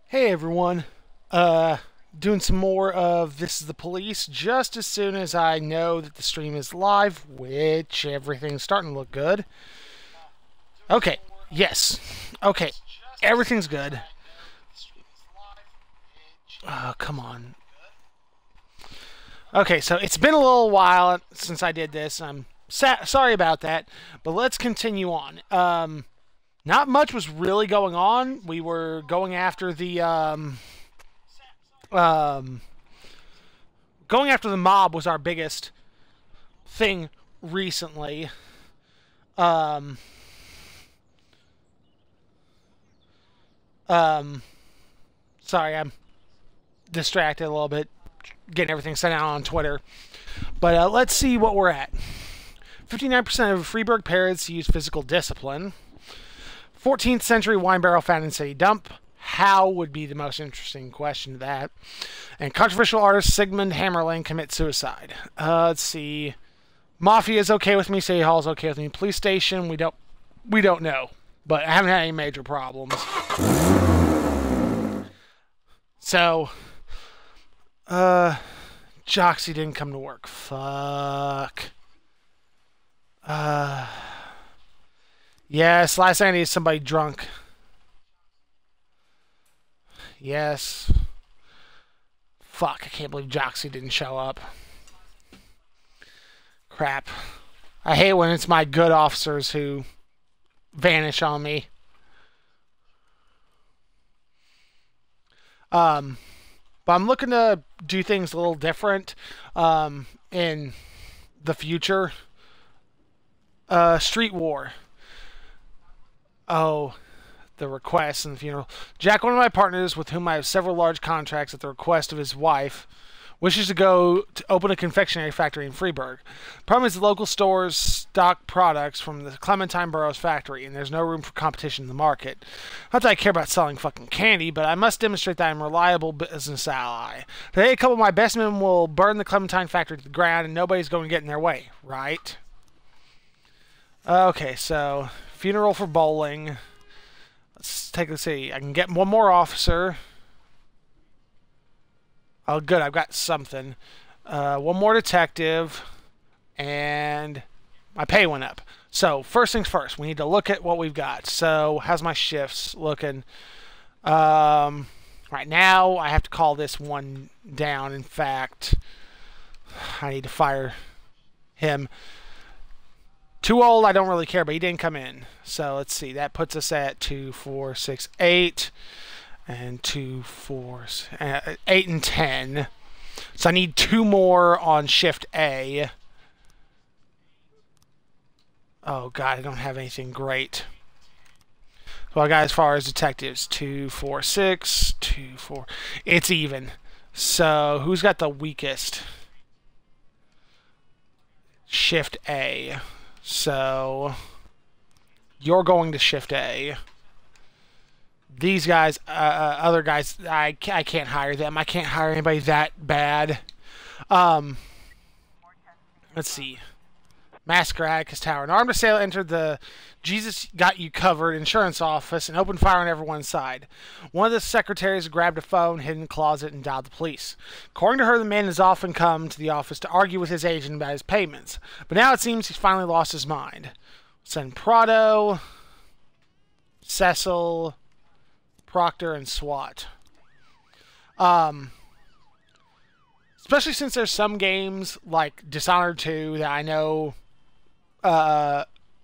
Hey everyone. Uh Doing some more of This is the Police just as soon as I know that the stream is live, which everything's starting to look good. Okay. Yes. Okay. Everything's good. Oh, come on. Okay, so it's been a little while since I did this. I'm sorry about that, but let's continue on. Not much was really going on. We were going after the um, going after the mob was our biggest thing recently. Um, um, Sorry, I'm distracted a little bit, getting everything sent out on Twitter. But let's see what we're at. 59% of Freeburg parents use physical discipline. 14th century wine barrel found in city dump. How would be the most interesting question to that. And controversial artist Sigmund Hammerling commits suicide. Let's see. Mafia is okay with me. City Hall is okay with me. Police station, we don't know. But I haven't had any major problems. So, Joxy didn't come to work. Fuck. Yes, last night I needed somebody drunk. Yes. Fuck, I can't believe Joxy didn't show up. Crap. I hate when it's my good officers who vanish on me. But I'm looking to do things a little different in the future. Street War. Oh, the request and the funeral. Jack, one of my partners with whom I have several large contracts at the request of his wife, wishes to go to open a confectionery factory in Freeburg. Problem is the local stores stock products from the Clementine Burroughs factory, and there's no room for competition in the market. Not that I care about selling fucking candy, but I must demonstrate that I'm a reliable business ally. Today, a couple of my best men will burn the Clementine factory to the ground, and nobody's going to get in their way, right? Okay, so funeral for bowling. Let's take a see. I can get one more officer. Oh, good. I've got something. One more detective. And my pay went up. So, first things first. We need to look at what we've got. So, how's my shifts looking? Right now, I have to call this one down. In fact, I need to fire him. Too old, I don't really care, but he didn't come in. So, let's see. That puts us at 2, 4, 6, 8. And 2, 4, 8 and 10. So I need 2 more on shift A. Oh god, I don't have anything great. So I got as far as detectives. 2, 4, 6, 2, 4. It's even. So who's got the weakest? Shift A. So you're going to shift A. These guys, other guys, I can't hire them. I can't hire anybody that bad. Let's see. Massacre at Atticus Tower. An armed assailant entered the Jesus Got You Covered insurance office and opened fire on everyone inside. One of the secretaries grabbed a phone, hid in the closet, and dialed the police. According to her, the man has often come to the office to argue with his agent about his payments. But now it seems he's finally lost his mind. Send Prado, Cecil, Proctor, and SWAT. Especially since there's some games like Dishonored 2 that I know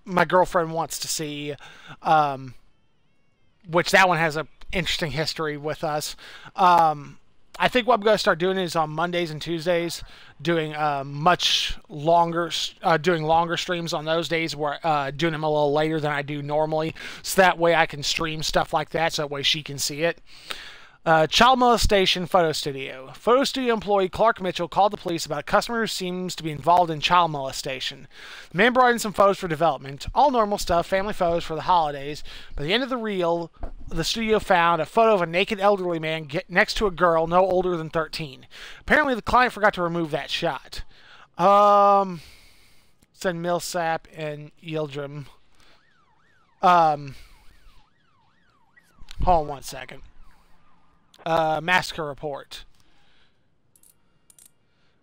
my girlfriend wants to see, which that one has an interesting history with us. I think what I'm going to start doing is on Mondays and Tuesdays doing much longer, doing longer streams on those days, where doing them a little later than I do normally, so that way I can stream stuff like that, so that way she can see it. Child molestation photo studio. Photo studio employee Clark Mitchell called the police about a customer who seems to be involved in child molestation. The man brought in some photos for development. All normal stuff, family photos for the holidays. But at the end of the reel, the studio found a photo of a naked elderly man next to a girl no older than 13. Apparently the client forgot to remove that shot. Send Millsap and Yildirim. Hold on one second. Massacre report.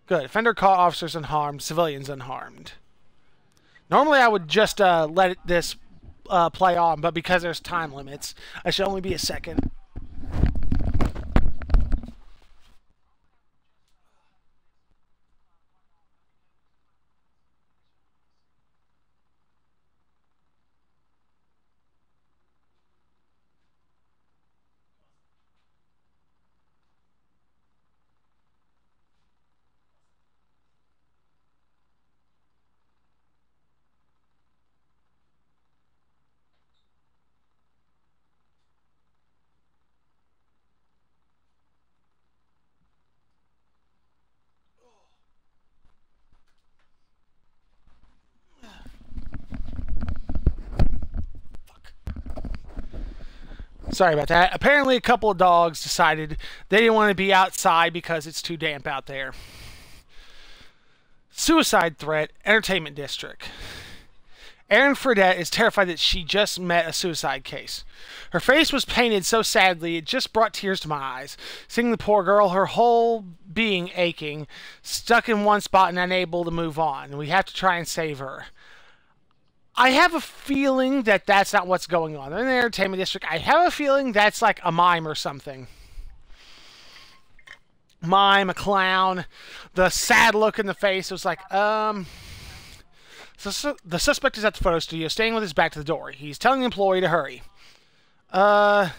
Good. Offender caught, officers unharmed, civilians unharmed. Normally I would just let this play on, but because there's time limits, I should only be a second. Sorry about that. Apparently a couple of dogs decided they didn't want to be outside because it's too damp out there. Suicide threat, Entertainment District. Erin Fredette is terrified that she just met a suicide case. Her face was painted so sadly it just brought tears to my eyes. Seeing the poor girl, her whole being aching, stuck in one spot and unable to move on. We have to try and save her. I have a feeling that that's not what's going on. They're in the Entertainment District. I have a feeling that's like a mime or something. Mime, a clown. The sad look in the face was like, So the suspect is at the photo studio, staying with his back to the door. He's telling the employee to hurry. Arrest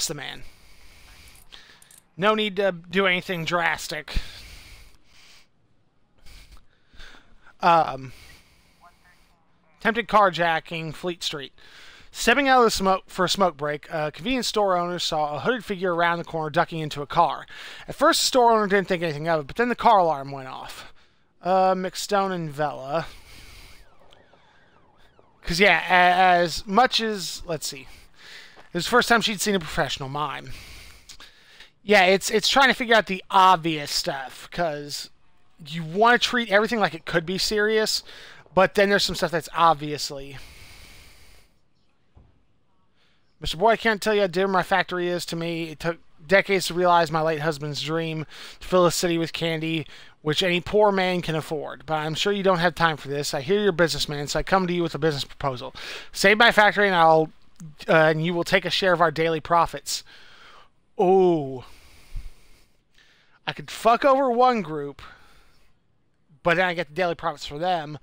the man. No need to do anything drastic. Attempted carjacking, Fleet Street. Stepping out of the smoke for a smoke break, a convenience store owner saw a hooded figure around the corner ducking into a car. At first, the store owner didn't think anything of it, but then the car alarm went off. McStone and Vela. Because, yeah, as much as... Let's see. It was the first time she'd seen a professional mime. Yeah, it's trying to figure out the obvious stuff, because you want to treat everything like it could be serious, but then there's some stuff that's obviously... Mr. Boy, I can't tell you how dear my factory is to me. It took decades to realize my late husband's dream to fill the city with candy, which any poor man can afford. But I'm sure you don't have time for this. I hear you're a businessman, so I come to you with a business proposal. Save my factory, and you will take a share of our daily profits. Oh, I could fuck over one group, but then I get the daily profits for them.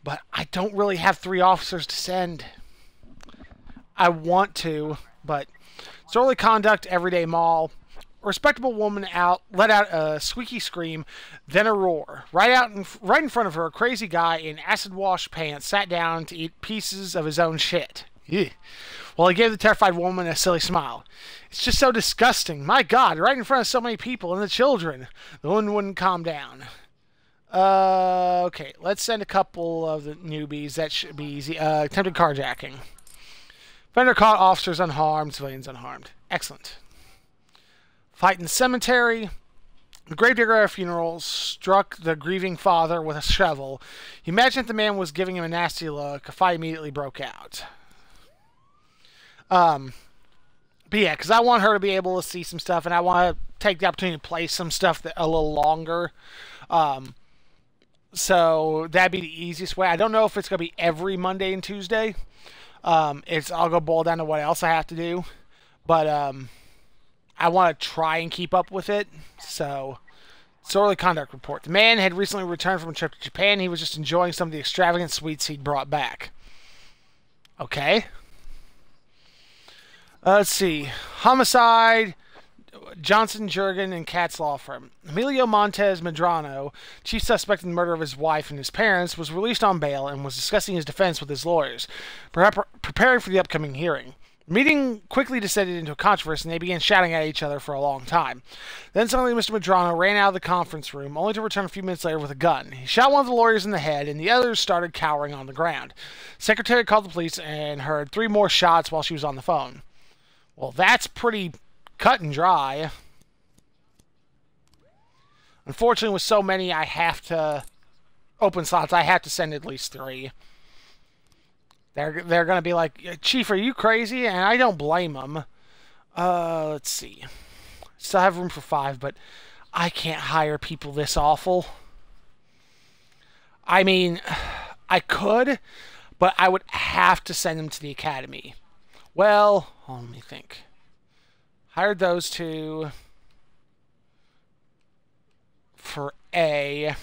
But I don't really have 3 officers to send. I want to, but disorderly conduct, everyday mall. A respectable woman let out a squeaky scream, then a roar. Right in front of her, a crazy guy in acid-wash pants sat down to eat pieces of his own shit. Ew. Well, he gave the terrified woman a silly smile. It's just so disgusting. My God, right in front of so many people and the children. The woman wouldn't calm down. Okay, let's send a couple of the newbies. That should be easy. Attempted carjacking. Offender caught, officers unharmed, civilians unharmed. Excellent. Fight in the cemetery. The gravedigger at a funeral struck the grieving father with a shovel. He imagined that the man was giving him a nasty look. A fight immediately broke out. But yeah, because I want her to be able to see some stuff, and I want to take the opportunity to play some stuff that a little longer. So that'd be the easiest way. I don't know if it's going to be every Monday and Tuesday. I'll go boil down to what else I have to do. But I want to try and keep up with it. So, disorderly conduct report. The man had recently returned from a trip to Japan. He was just enjoying some of the extravagant sweets he'd brought back. Okay. Let's see. Homicide, Johnson, Jurgen, and Katz Law Firm. Emilio Montes Medrano, chief suspect in the murder of his wife and his parents, was released on bail and was discussing his defense with his lawyers, preparing for the upcoming hearing. The meeting quickly descended into a controversy, and they began shouting at each other for a long time. Then suddenly Mr. Medrano ran out of the conference room, only to return a few minutes later with a gun. He shot one of the lawyers in the head, and the others started cowering on the ground. The secretary called the police and heard 3 more shots while she was on the phone. Well, that's pretty cut and dry. Unfortunately, with so many, I have to open slots. I have to send at least 3. They're going to be like, Chief, are you crazy? And I don't blame them. Let's see. Still have room for 5, but I can't hire people this awful. I mean, I could, but I would have to send them to the academy. Well, let me think. Hired those two for A.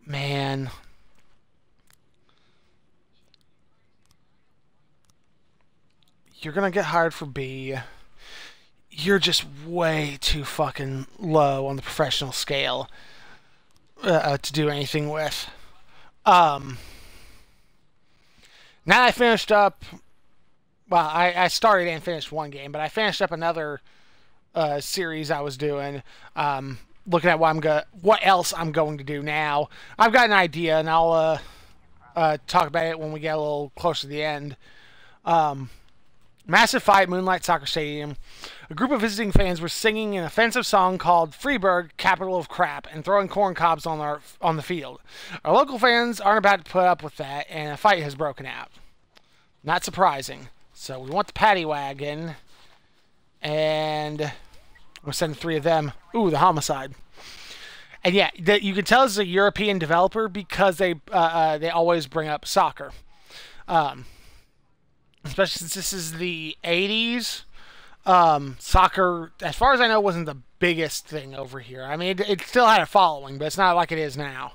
Man. You're going to get hired for B. You're just way too fucking low on the professional scale to do anything with. Now I finished up. Well, I started and finished one game, but I finished up another series I was doing. Looking at what else I'm going to do now. I've got an idea, and I'll talk about it when we get a little closer to the end. Massive fight, Moonlight Soccer Stadium. A group of visiting fans were singing an offensive song called Freeburg, Capital of Crap, and throwing corn cobs on the field. Our local fans aren't about to put up with that, and a fight has broken out. Not surprising. So we want the paddy wagon, and we'll send 3 of them. Ooh, the homicide. And yeah, you can tell it's a European developer because they always bring up soccer. Especially since this is the 80s. Soccer, as far as I know, wasn't the biggest thing over here. I mean, it still had a following, but it's not like it is now.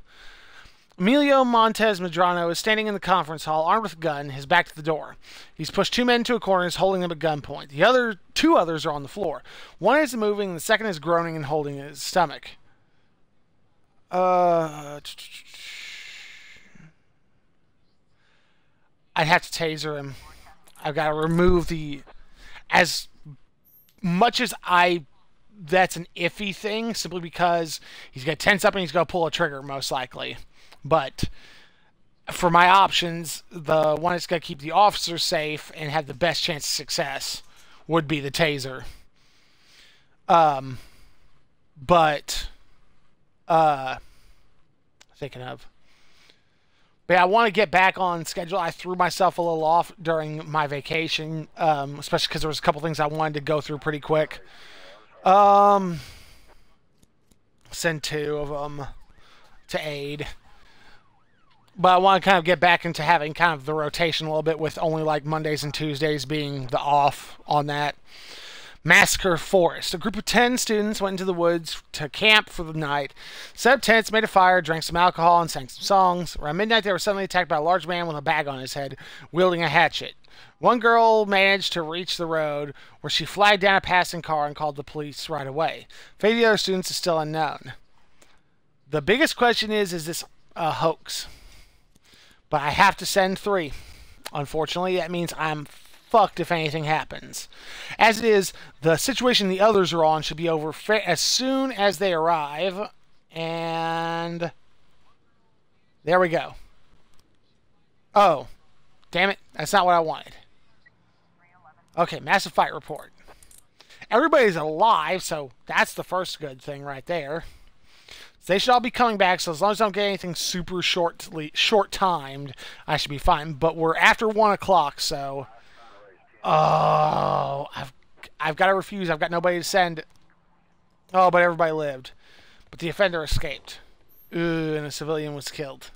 Emilio Montes Medrano is standing in the conference hall, armed with a gun, his back to the door. He's pushed 2 men into a corner and is holding them at gunpoint. The 2 others are on the floor. One is moving, and the second is groaning and holding his stomach. I'd have to taser him. I've got to remove the... As much as that's an iffy thing, simply because he's going to tense up and he's going to pull a trigger, most likely. But for my options, the one that's going to keep the officer safe and have the best chance of success would be the taser. Thinking of... But I want to get back on schedule. I threw myself a little off during my vacation, especially because there was a couple things I wanted to go through pretty quick. Send 2 of them to aid. But I want to kind of get back into having kind of the rotation a little bit, with only like Mondays and Tuesdays being the off on that. Massacre Forest. A group of 10 students went into the woods to camp for the night, set up tents, made a fire, drank some alcohol, and sang some songs. Around midnight, they were suddenly attacked by a large man with a bag on his head, wielding a hatchet. One girl managed to reach the road, where she flagged down a passing car and called the police right away. Fate of the other students is still unknown. The biggest question is this a hoax? But I have to send 3. Unfortunately, that means I'm fucked if anything happens. As it is, the situation the others are on should be over as soon as they arrive. And there we go. Oh, damn it. That's not what I wanted. Okay, massive fight report. Everybody's alive, so that's the first good thing right there. They should all be coming back, so as long as I don't get anything super short-timed, I should be fine. But we're after 1 o'clock, so... Oh, I've got to refuse. I've got nobody to send. Oh, but everybody lived. But the offender escaped. Ooh, and a civilian was killed.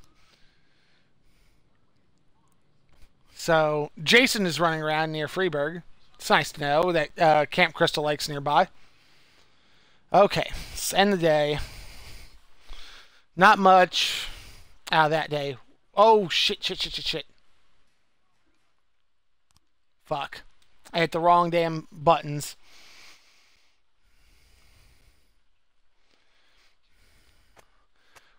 So, Jason is running around near Freeburg. It's nice to know that Camp Crystal Lake's nearby. Okay, let's end the day. Not much out of that day. Oh, shit. Fuck. I hit the wrong damn buttons.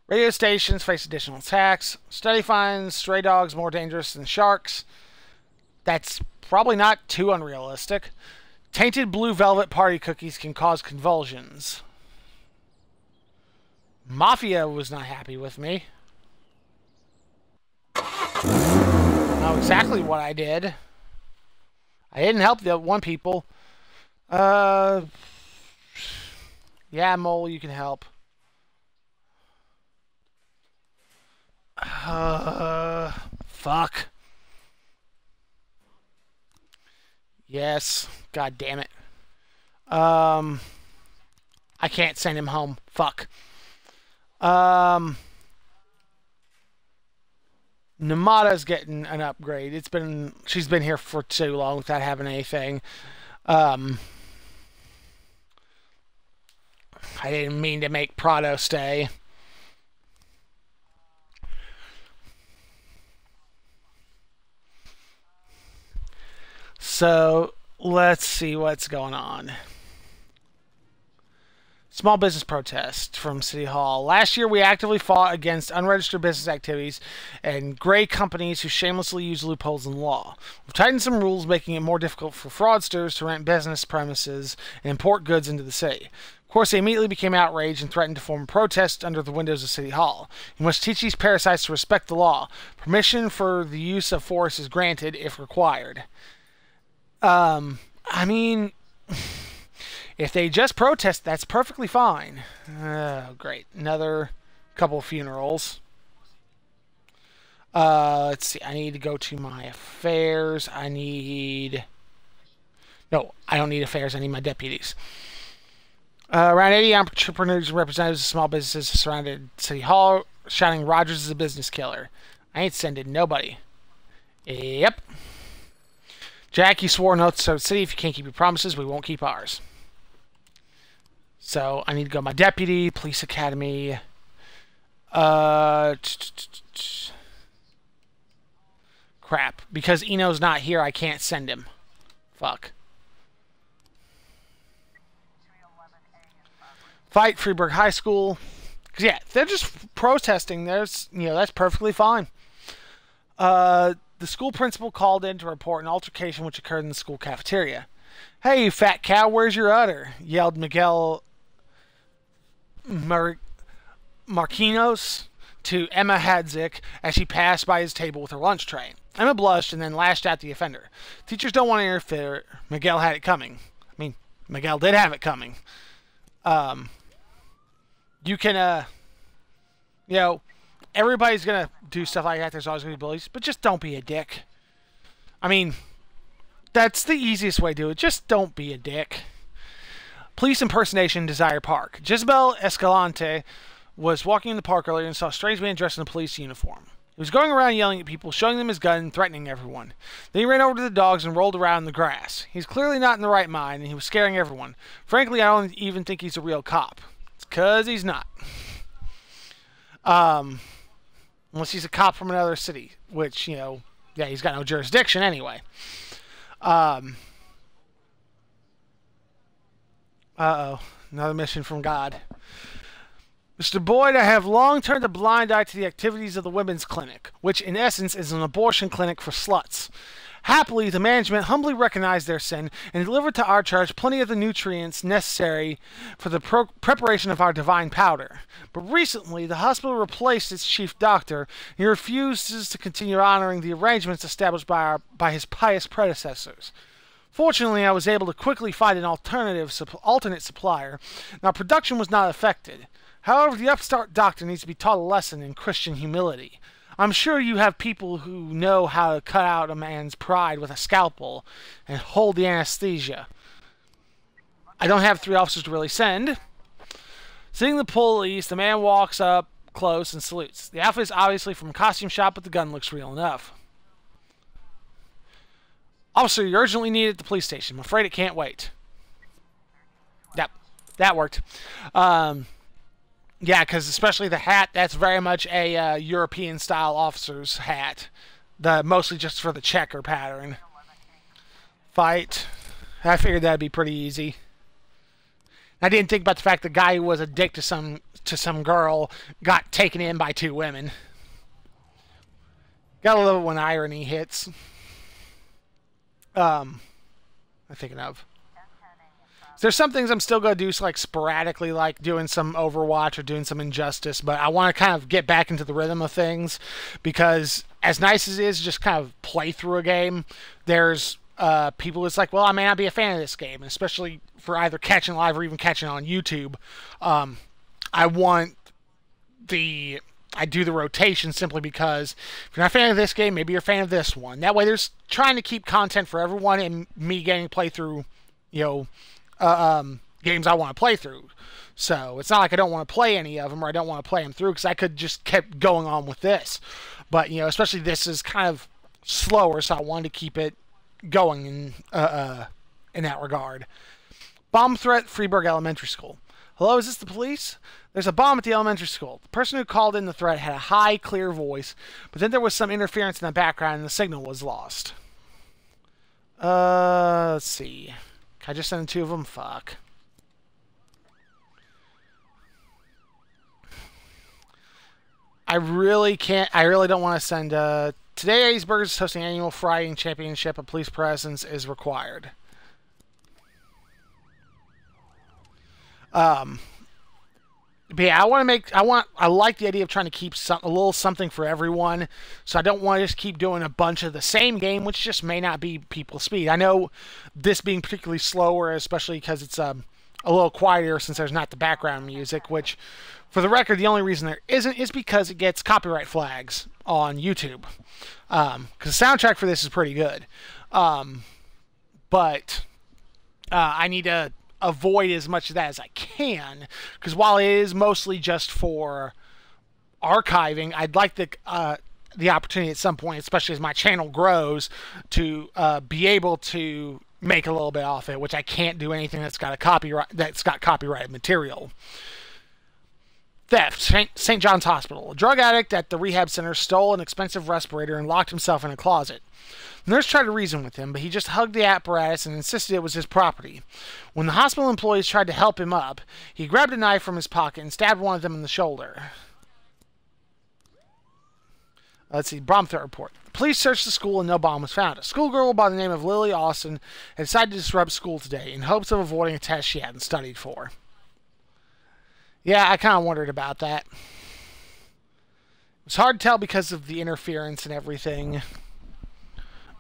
Radio stations face additional attacks. Study finds stray dogs more dangerous than sharks. That's probably not too unrealistic. Tainted blue velvet party cookies can cause convulsions. Mafia was not happy with me. Know exactly what I did. I didn't help the one people. Yeah, Mole, you can help. Fuck. Yes. God damn it. I can't send him home. Fuck. Namada's getting an upgrade. She's been here for too long without having anything. Um, I didn't mean to make Prado stay. So let's see what's going on. Small business protest from City Hall. Last year, we actively fought against unregistered business activities and gray companies who shamelessly use loopholes in law. We've tightened some rules, making it more difficult for fraudsters to rent business premises and import goods into the city. Of course, they immediately became outraged and threatened to form a protest under the windows of City Hall. You must teach these parasites to respect the law. Permission for the use of force is granted if required. I mean... If they just protest, that's perfectly fine. Oh, great. Another couple of funerals. Let's see. I need to go to my affairs. No, I don't need affairs. I need my deputies. Around 80 entrepreneurs and representatives of small businesses surrounded City Hall, shouting Rogers is a business killer. I ain't sending nobody. Yep. Jack, you swore an oath to serve the city. If you can't keep your promises, we won't keep ours. So I need to go to my deputy, police academy. Crap. Because Eno's not here, I can't send him. Fuck. Fight Freeburg High School. Cause yeah, they're just protesting. That's perfectly fine. The school principal called in to report an altercation which occurred in the school cafeteria. Hey, you fat cow, where's your udder? Yelled Miguel Marquinos to Emma Hadzik as she passed by his table with her lunch tray. Emma blushed and then lashed at the offender. Teachers don't want to interfere. Miguel had it coming. I mean, Miguel did have it coming. You can, everybody's going to do stuff like that. There's always going to be bullies. But just don't be a dick. I mean, that's the easiest way to do it. Just don't be a dick. Police impersonation, Desire Park. Jezebel Escalante was walking in the park earlier and saw a strange man dressed in a police uniform. He was going around yelling at people, showing them his gun, and threatening everyone. Then he ran over to the dogs and rolled around in the grass. He's clearly not in the right mind, and he was scaring everyone. Frankly, I don't even think he's a real cop. It's 'cause he's not. Unless he's a cop from another city, which, he's got no jurisdiction anyway. Uh-oh. Another mission from God. Mr. Boyd, I have long turned a blind eye to the activities of the women's clinic, which in essence is an abortion clinic for sluts. Happily, the management humbly recognized their sin and delivered to our church plenty of the nutrients necessary for the preparation of our divine powder. But recently, the hospital replaced its chief doctor, and he refuses to continue honoring the arrangements established by his pious predecessors. Fortunately, I was able to quickly find an alternate supplier. Now, production was not affected. However, the upstart doctor needs to be taught a lesson in Christian humility. I'm sure you have people who know how to cut out a man's pride with a scalpel and hold the anesthesia. I don't have 3 officers to really send. Seeing the police, the man walks up close and salutes. The outfit is obviously from a costume shop, but the gun looks real enough. Officer, you're urgently needed at the police station. I'm afraid it can't wait. Yep, that worked. Yeah, because especially the hat, that's very much a European-style officer's hat. Mostly just for the checker pattern. Fight. I figured that'd be pretty easy. I didn't think about the fact the guy who was a dick to some girl got taken in by 2 women. Gotta love it when irony hits. I'm thinking of. There's some things I'm still going to do, like sporadically, like doing some Overwatch or doing some Injustice, but I want to kind of get back into the rhythm of things, because as nice as it is to just kind of play through a game, there's people that's like, well, I may not be a fan of this game, and especially for either catching live or even catching on YouTube. I want I do the rotation simply because if you're not a fan of this game, maybe you're a fan of this one. That way, there's trying to keep content for everyone and me getting to play through, games I want to play through. So it's not like I don't want to play any of them or I don't want to play them through because I could just keep going on with this. But especially this is kind of slower, so I wanted to keep it going in that regard. Bomb threat, Freeburg Elementary School. Hello, is this the police? There's a bomb at the elementary school. The person who called in the threat had a high, clear voice, but then there was some interference in the background and the signal was lost. Let's see. Can I just send two of them? Fuck. I really don't want to send, today Ace Burgers is hosting annual frying championship. A police presence is required. But yeah, I like the idea of trying to keep a little something for everyone. So I don't want to just keep doing a bunch of the same game, which just may not be people's speed. I know this being particularly slower, especially because it's a little quieter since there's not the background music, which, for the record, the only reason there isn't is because it gets copyright flags on YouTube. Because the soundtrack for this is pretty good. But I need to avoid as much of that as I can, because while it is mostly just for archiving, I'd like the opportunity at some point, especially as my channel grows, to be able to make a little bit off it, which I can't do anything that's got copyrighted material. Theft, St. John's Hospital. A drug addict at the rehab center stole an expensive respirator and locked himself in a closet. The nurse tried to reason with him, but he just hugged the apparatus and insisted it was his property. When the hospital employees tried to help him up, he grabbed a knife from his pocket and stabbed one of them in the shoulder. Let's see, bomb threat report. Police searched the school and no bomb was found. A schoolgirl by the name of Lily Austin had decided to disrupt school today in hopes of avoiding a test she hadn't studied for. Yeah, I kind of wondered about that. It was hard to tell because of the interference and everything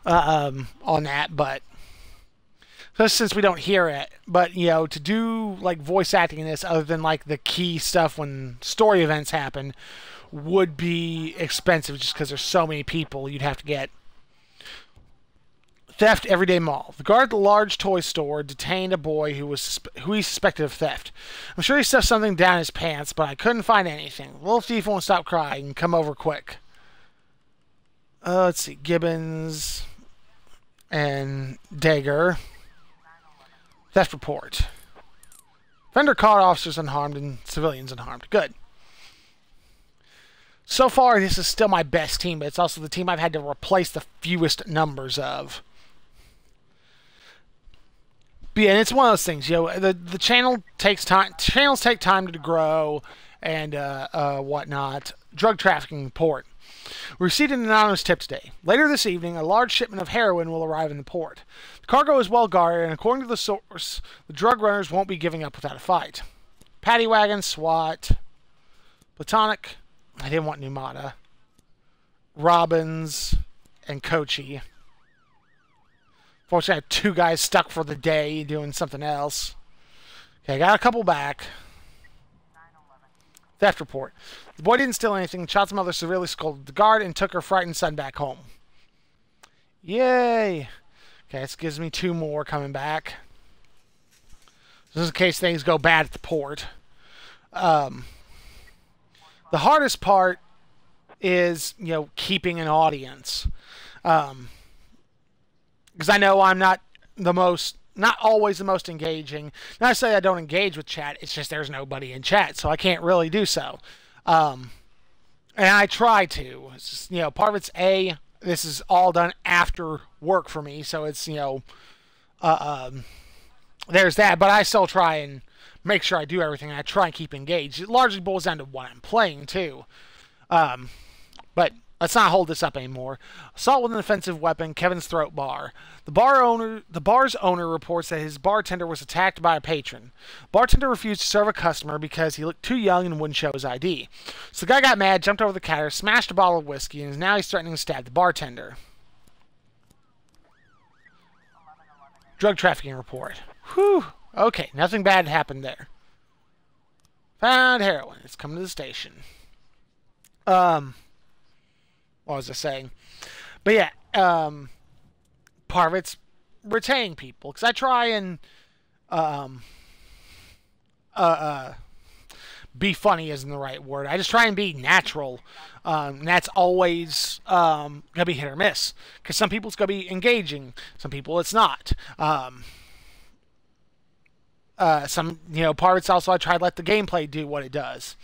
on that, but since we don't hear it, but to do like voice acting in this other than like the key stuff when story events happen would be expensive just because there's so many people you'd have to get. Theft, Everyday Mall. The guard at the large toy store detained a boy who he suspected of theft. I'm sure he stuffed something down his pants, but I couldn't find anything. The little thief won't stop crying and come over quick. Let's see. Gibbons and Dagger. Theft report. Offender caught, officers unharmed and civilians unharmed. Good. So far, this is still my best team, but it's also the team I've had to replace the fewest numbers of. But yeah, and it's one of those things, the channel takes time. Channels take time to grow and whatnot. Drug trafficking report. We received an anonymous tip today. Later this evening, a large shipment of heroin will arrive in the port. The cargo is well guarded, and according to the source, the drug runners won't be giving up without a fight. Paddy Wagon, SWAT, Platonic. I didn't want Numata. Robbins and Kochi. Fortunately, I had two guys stuck for the day doing something else. Okay, I got a couple back. Theft report. The boy didn't steal anything. The child's mother severely scolded the guard and took her frightened son back home. Yay! Okay, this gives me two more coming back. This is in case things go bad at the port. The hardest part is, keeping an audience. Because I know I'm not always the most engaging. Not to say I don't engage with chat, it's just there's nobody in chat, so I can't really do so. And I try to. It's just, part of it's this is all done after work for me, so it's, there's that, but I still try and make sure I do everything, and I try and keep engaged. It largely boils down to what I'm playing, too. But let's not hold this up anymore. Assault with an offensive weapon, Kevin's throat bar. The bar's owner reports that his bartender was attacked by a patron. Bartender refused to serve a customer because he looked too young and wouldn't show his ID. So the guy got mad, jumped over the counter, smashed a bottle of whiskey, and now he's threatening to stab the bartender. Drug trafficking report. Whew. Okay, nothing bad happened there. Found heroin. It's coming to the station. Um, what was I saying? But yeah, part of it's retaining people because I try and um, uh, uh, be funny isn't the right word. I just try and be natural. And that's always gonna be hit or miss because some people it's gonna be engaging, some people it's not. Some part of it's also I try to let the gameplay do what it does.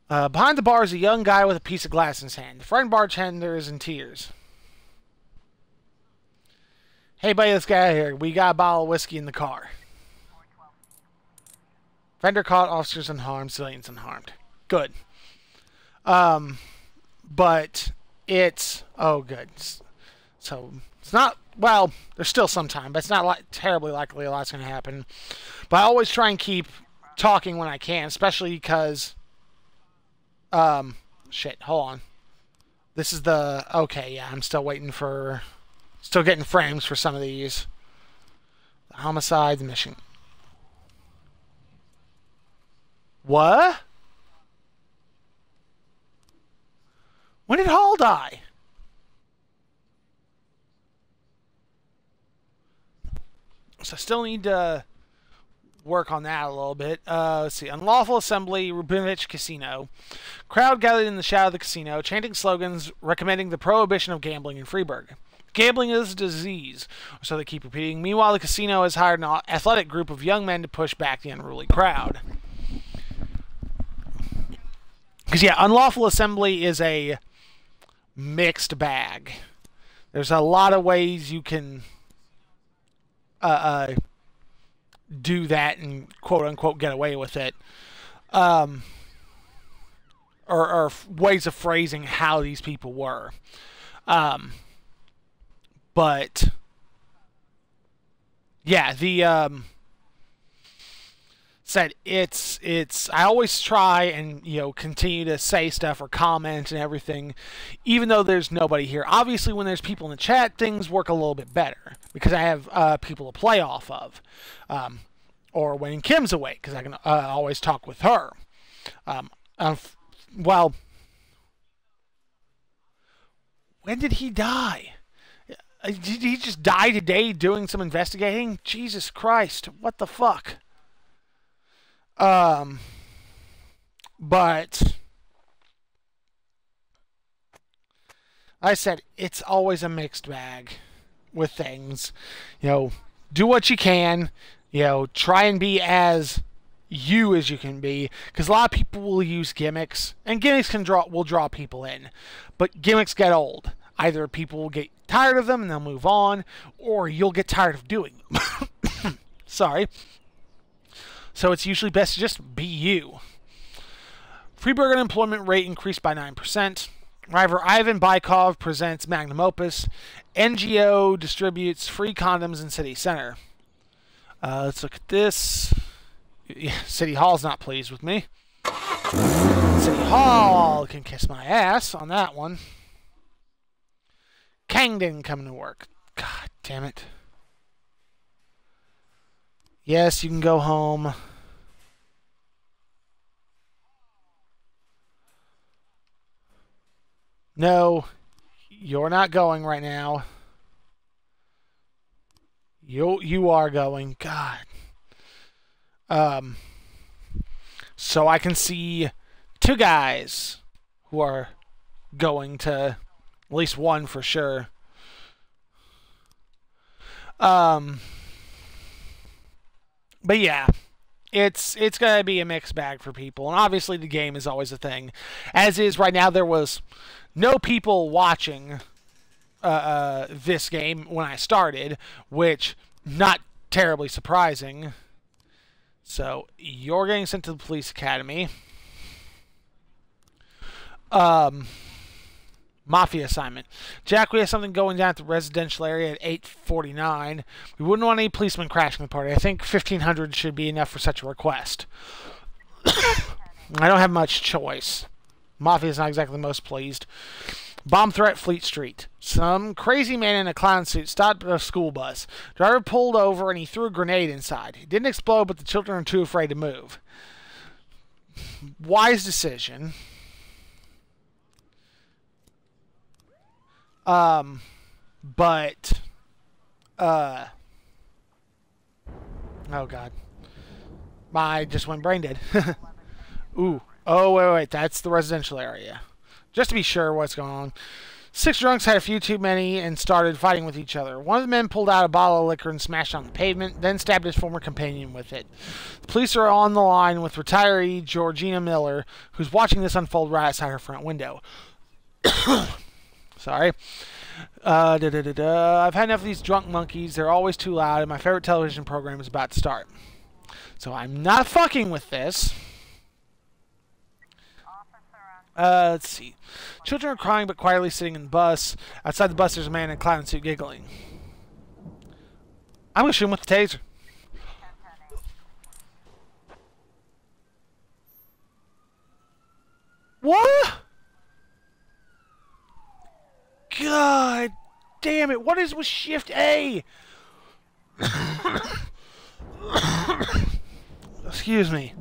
Behind the bar is a young guy with a piece of glass in his hand. The friend bartender is in tears. Hey, buddy, let's get out of here. We got a bottle of whiskey in the car. Vendor caught, officers unharmed, civilians unharmed. Good. But it's... Oh, good. So, it's not... Well, there's still some time, but it's not terribly likely a lot's going to happen. But I always try and keep talking when I can, especially because... Shit, hold on. This is the... Okay, yeah, I'm still waiting for... Still getting frames for some of these. The homicides mission. What? When did Hall die? So I still need to work on that a little bit. Let's see. Unlawful assembly, Rubinovich Casino. Crowd gathered in the shadow of the casino, chanting slogans recommending the prohibition of gambling in Freiburg. Gambling is a disease, so they keep repeating. Meanwhile, the casino has hired an athletic group of young men to push back the unruly crowd. Because, yeah, unlawful assembly is a mixed bag. There's a lot of ways you can do that and quote-unquote get away with it. Or ways of phrasing how these people were. But yeah, the said it's I always try and continue to say stuff or comment and everything, even though there's nobody here. Obviously, when there's people in the chat, things work a little bit better because I have people to play off of, or when Kim's away because I can always talk with her. Well, when did he die? Did he just die today doing some investigating? Jesus Christ, what the fuck? But I said it's always a mixed bag with things. Do what you can. Try and be as you as you can be, because a lot of people will use gimmicks, and gimmicks will draw people in, but gimmicks get old. Either people will get tired of them and they'll move on, or you'll get tired of doing them. Sorry. So it's usually best to just be you. Freiburg unemployment rate increased by 9%. Driver Ivan Bykov presents magnum opus. NGO distributes free condoms in city center. Let's look at this. Yeah, City Hall's not pleased with me. City Hall can kiss my ass on that one. Kang didn't come to work. God damn it. Yes, you can go home. No, you're not going right now. You are going. God. So I can see two guys who are going to, at least one for sure. But yeah, it's gonna be a mixed bag for people, and obviously the game is always a thing. As is right now, there was no people watching this game when I started, which not terribly surprising. So you're getting sent to the police academy. Mafia assignment. Jack, we have something going down at the residential area at 8:49. We wouldn't want any policemen crashing the party. I think 1,500 should be enough for such a request. I don't have much choice. Mafia's not exactly the most pleased. Bomb threat, Fleet Street. Some crazy man in a clown suit stopped a school bus. Driver pulled over and he threw a grenade inside. It didn't explode, but the children are too afraid to move. Wise decision. But oh god, I just went brain dead. Ooh. Oh, wait, that's the residential area. Just to be sure what's going on. 6 drunks had a few too many and started fighting with each other. One of the men pulled out a bottle of liquor and smashed it on the pavement, then stabbed his former companion with it. The police are on the line with retiree Georgina Miller, who's watching this unfold right outside her front window. Sorry. I've had enough of these drunk monkeys. They're always too loud, and my favorite television program is about to start. So I'm not fucking with this. Let's see. Children are crying but quietly sitting in the bus. Outside the bus, there's a man in a clown suit giggling. I'm gonna shoot him with the taser. What? God damn it. What is with Shift A? Excuse me.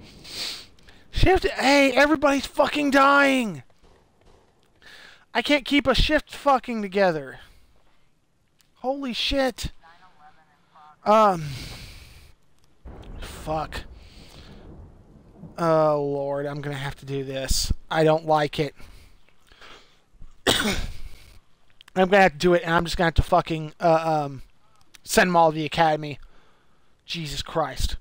Shift A, everybody's fucking dying. I can't keep a shift fucking together. Holy shit. Fuck. Oh Lord, I'm gonna have to do this. I don't like it. I'm gonna have to do it, and I'm just gonna have to fucking send them all to the academy. Jesus Christ.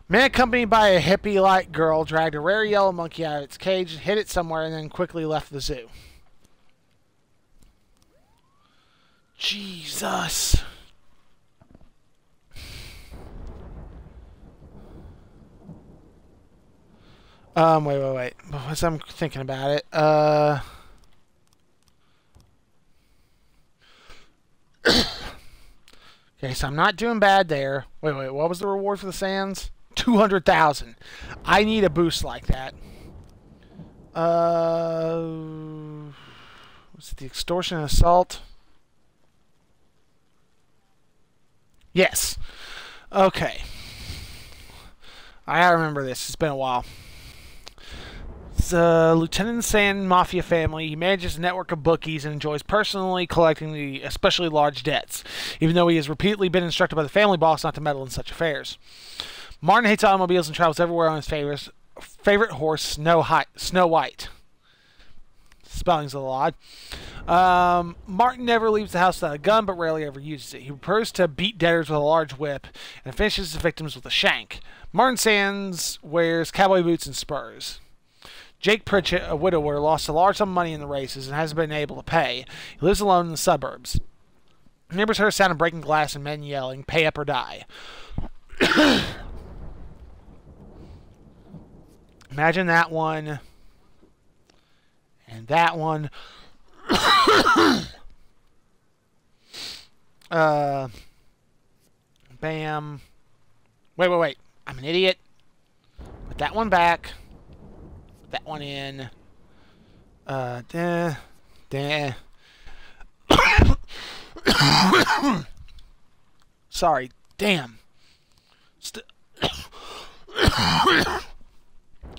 Man accompanied by a hippie-like girl dragged a rare yellow monkey out of its cage, hid it somewhere, and then quickly left the zoo. Jesus. Wait. As I'm thinking about it, okay, so I'm not doing bad there. Wait, what was the reward for the sands? 200,000. I need a boost like that. Was it the extortion and assault? Yes. Okay. I gotta remember this. It's been a while. It's Lieutenant Sand Mafia family. He manages a network of bookies and enjoys personally collecting the especially large debts, even though he has repeatedly been instructed by the family boss not to meddle in such affairs. Martin hates automobiles and travels everywhere on his favorite horse, Snow White. Spelling's a little odd. Martin never leaves the house without a gun, but rarely ever uses it. He prefers to beat debtors with a large whip and finishes his victims with a shank. Martin Sands wears cowboy boots and spurs. Jake Pritchett, a widower, lost a large sum of money in the races and hasn't been able to pay. He lives alone in the suburbs. Neighbors heard a sound of breaking glass and men yelling, "Pay up or die." Imagine that one. And that one. Bam. Wait. I'm an idiot. Put that one back. Put that one in. Sorry. Damn.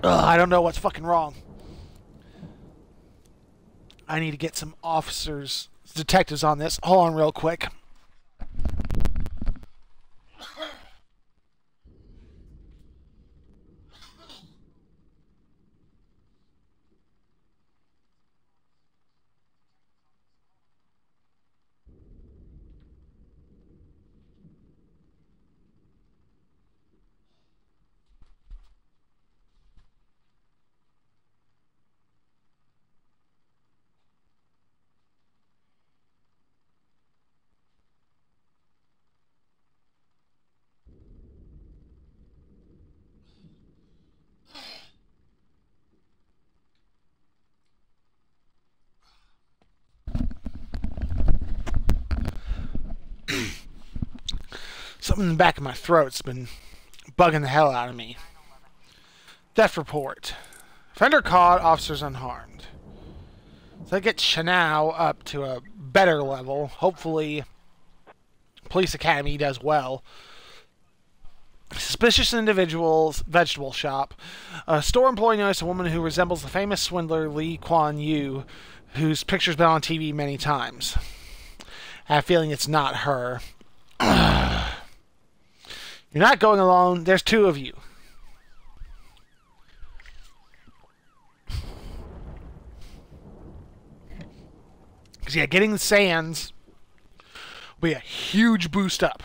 I don't know what's fucking wrong. I need to get some detectives on this. Hold on real quick. Something in the back of my throat's been bugging the hell out of me. Theft report. Offender caught, officers unharmed. So that gets Chanel up to a better level. Hopefully, Police Academy does well. Suspicious individuals, vegetable shop. A store employee noticed a woman who resembles the famous swindler Lee Kuan Yew, whose picture's been on TV many times. I have a feeling it's not her. You're not going alone. There's two of you. Because, yeah, getting the sands will be a huge boost up.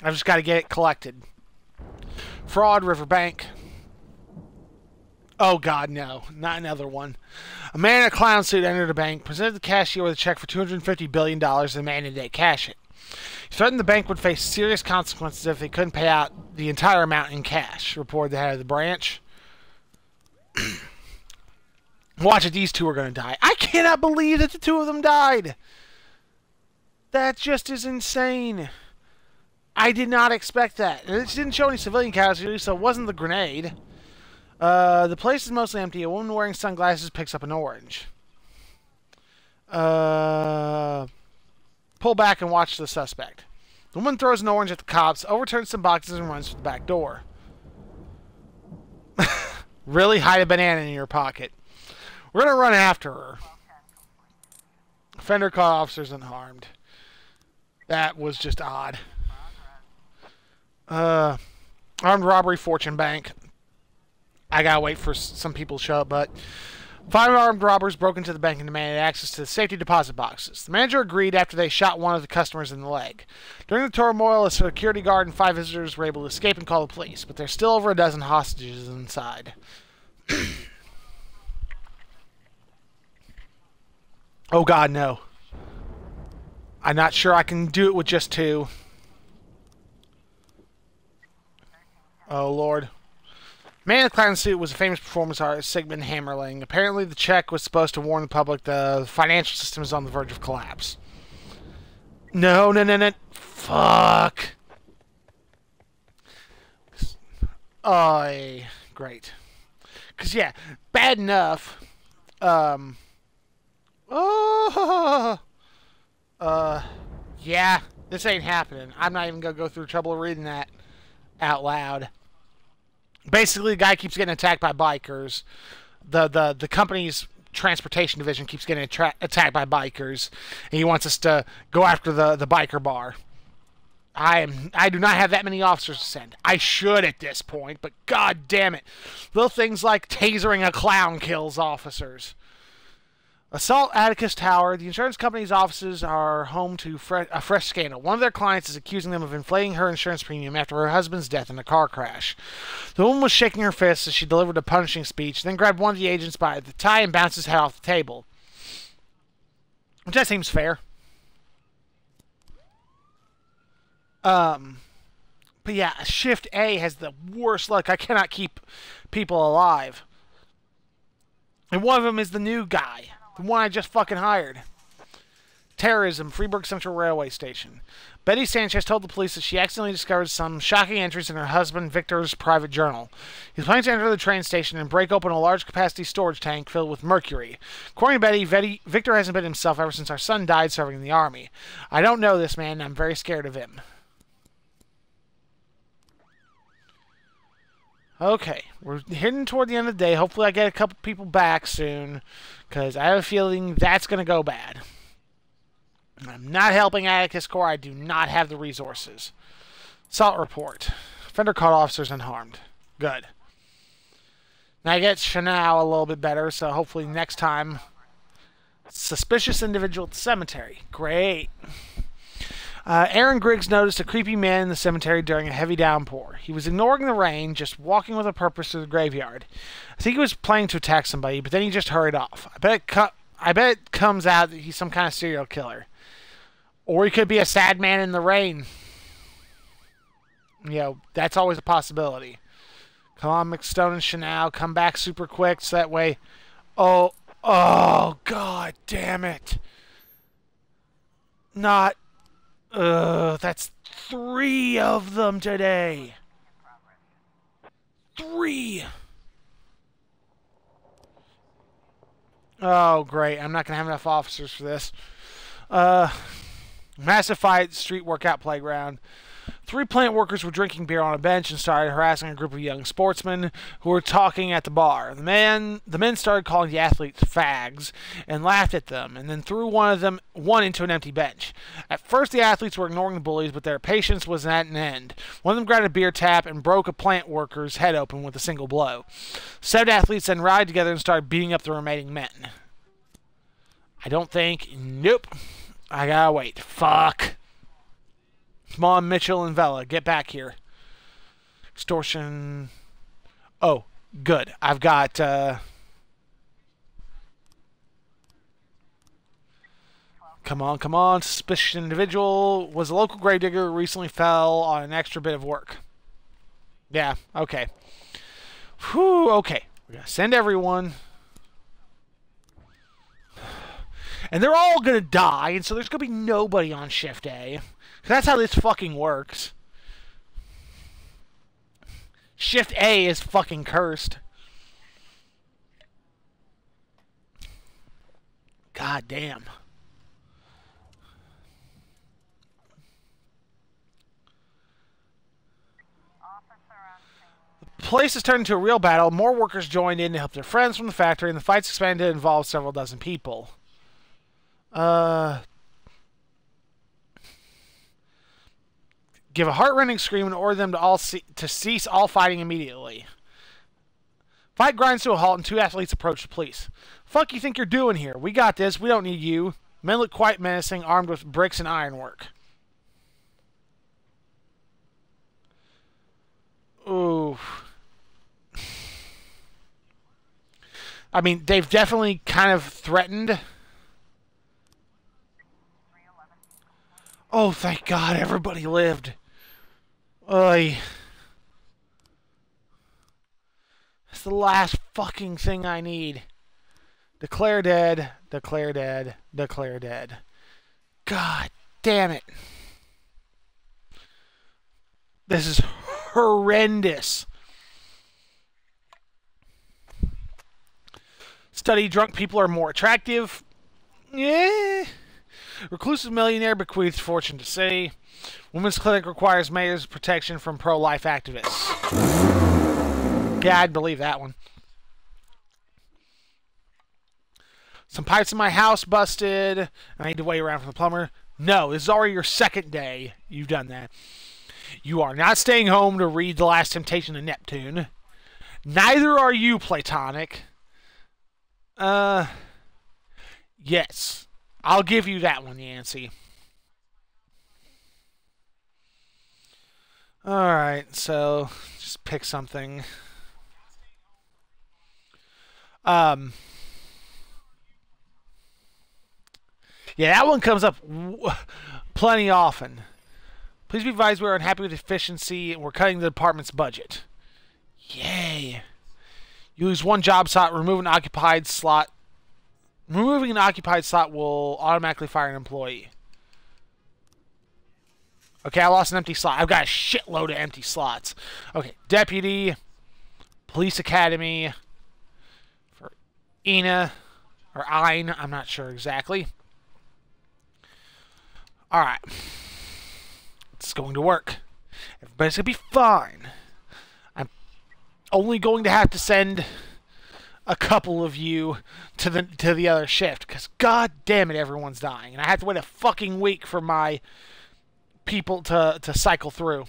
I've just got to get it collected. Fraud, Riverbank. Oh, God, no. Not another one. A man in a clown suit entered a bank, presented the cashier with a check for $250 billion, and demanded they cash it. He threatened the bank would face serious consequences if they couldn't pay out the entire amount in cash, reported the head of the branch. Watch it, these two are going to die. I cannot believe that the two of them died. That just is insane. I did not expect that. And it didn't show any civilian casualties, so it wasn't the grenade. The place is mostly empty. A woman wearing sunglasses picks up an orange. Pull back and watch the suspect. The woman throws an orange at the cops, overturns some boxes, and runs to the back door. Really? Hide a banana in your pocket. We're going to run after her. Offender caught, officers unharmed. That was just odd. Armed robbery, Fortune Bank. I gotta wait for some people to show up, but 5 armed robbers broke into the bank and demanded access to the safety deposit boxes. The manager agreed after they shot one of the customers in the leg. During the turmoil, a security guard and 5 visitors were able to escape and call the police, but there's still over a dozen hostages inside. Oh God, no. I'm not sure I can do it with just 2. Oh Lord. Man in the clown suit was a famous performance artist, Sigmund Hammerling. Apparently the check was supposed to warn the public the financial system is on the verge of collapse. No. Fuck. Oh, great. Because, yeah, bad enough. Yeah, this ain't happening. I'm not even going to go through the trouble of reading that out loud. Basically, the guy keeps getting attacked by bikers. The company's transportation division keeps getting attacked by bikers, and he wants us to go after the biker bar. I do not have that many officers to send. I should at this point, but god damn it. Little things like tasering a clown kills officers. Assault Atticus Tower. The insurance company's offices are home to a fresh scandal. One of their clients is accusing them of inflating her insurance premium after her husband's death in a car crash. The woman was shaking her fists as she delivered a punishing speech, then grabbed one of the agents by the tie and bounced his head off the table. Which that seems fair. But yeah, Shift A has the worst luck. I cannot keep people alive. And one of them is the new guy. The one I just fucking hired. Terrorism, Freeburg Central Railway Station. Betty Sanchez told the police that she accidentally discovered some shocking entries in her husband Victor's private journal. He's planning to enter the train station and break open a large-capacity storage tank filled with mercury. According to Betty, Victor hasn't been himself ever since our son died serving in the army. I don't know this man, and I'm very scared of him. Okay, we're heading toward the end of the day. Hopefully I get a couple people back soon, because I have a feeling that's going to go bad. I'm not helping Atticus Corps. I do not have the resources. Assault report. Offender caught, officers unharmed. Good. Now I get Chanel a little bit better, so hopefully next time. Suspicious individual at the cemetery. Great. Aaron Griggs noticed a creepy man in the cemetery during a heavy downpour. He was ignoring the rain, just walking with a purpose through the graveyard. I think he was planning to attack somebody, but then he just hurried off. I bet it comes out that he's some kind of serial killer. Or he could be a sad man in the rain. You know, that's always a possibility. Come on, McStone and Chanel, come back super quick so that way... Oh, god damn it. Not... that's 3 of them today. 3. Oh, great. I'm not going to have enough officers for this. Massive fight, street workout playground. Three plant workers were drinking beer on a bench and started harassing a group of young sportsmen who were talking at the bar. The men started calling the athletes fags and laughed at them, and then threw one into an empty bench. At first, the athletes were ignoring the bullies, but their patience was at an end. One of them grabbed a beer tap and broke a plant worker's head open with a single blow. 7 athletes then rallied together and started beating up the remaining men. I don't think... Nope. I gotta wait. Fuck. Come on, Mitchell and Vela. Get back here. Extortion. Oh, good. I've got... Come on, come on. Suspicious individual was a local gravedigger who recently fell on an extra bit of work. Yeah, okay. Whew, okay. We're gonna send everyone... And they're all going to die, and so there's going to be nobody on Shift A. That's how this fucking works. Shift A is fucking cursed. God damn. The place has turned into a real battle. More workers joined in to help their friends from the factory, and the fight's expanded to involve several dozen people. Give a heart-rending scream and order them to cease all fighting immediately. Fight grinds to a halt and 2 athletes approach the police. Fuck you think you're doing here? We got this. We don't need you. Men look quite menacing, armed with bricks and ironwork. Ooh. I mean, they've definitely kind of threatened... Oh, thank God, everybody lived. Oy. That's the last fucking thing I need. Declare dead, declare dead, declare dead. God damn it. This is horrendous. Study drunk people are more attractive. Yeah. Reclusive millionaire bequeaths fortune to say. Women's clinic requires mayor's protection from pro-life activists. Yeah, I'd believe that one. Some pipes in my house busted. I need to wait around for the plumber. No, this is already your 2nd day you've done that. You are not staying home to read The Last Temptation of Neptune. Neither are you, Platonic. Yes. I'll give you that one, Yancey. Alright, so just pick something. Yeah, that one comes up plenty often. Please be advised we are unhappy with efficiency and we're cutting the department's budget. Yay. You lose 1 job slot, remove an occupied slot. Removing an occupied slot will automatically fire an employee. Okay, I lost an empty slot. I've got a shitload of empty slots. Okay, deputy, police academy, for Ina, or Ein, I'm not sure exactly. Alright. It's going to work. Everybody's going to be fine. I'm only going to have to send... a couple of you to the other shift, because god damn it, everyone's dying, and I have to wait a fucking week for my people to cycle through.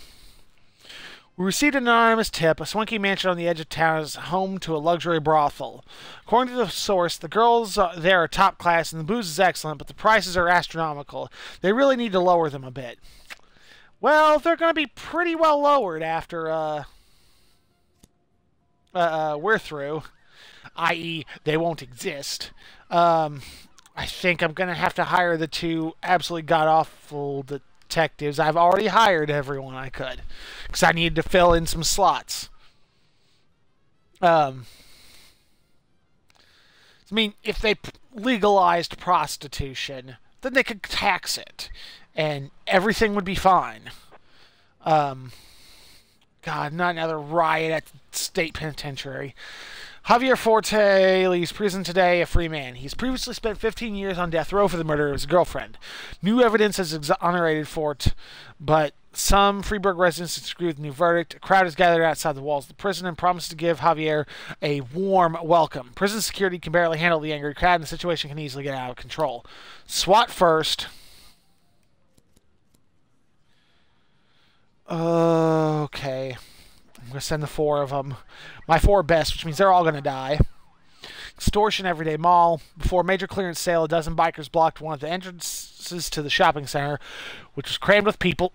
We received an anonymous tip. A swanky mansion on the edge of town is home to a luxury brothel. According to the source, the girls there are top class and the booze is excellent, but the prices are astronomical. They really need to lower them a bit. Well, they're going to be pretty well lowered after we're through. I.e., they won't exist. I think I'm going to have to hire the 2 absolutely god-awful detectives. I've already hired everyone I could, because I needed to fill in some slots. I mean, if they legalized prostitution, then they could tax it, and everything would be fine. God, not another riot at the state penitentiary. Javier Forte leaves prison today a free man. He's previously spent 15 years on death row for the murder of his girlfriend. New evidence has exonerated Forte, but some Freiburg residents disagree with the new verdict. A crowd is gathered outside the walls of the prison and promises to give Javier a warm welcome. Prison security can barely handle the angry crowd, and the situation can easily get out of control. SWAT first. Okay. I'm going to send the 4 of them. My 4 best, which means they're all going to die. Extortion Everyday Mall. Before a major clearance sale, a dozen bikers blocked one of the entrances to the shopping center, which was crammed with people.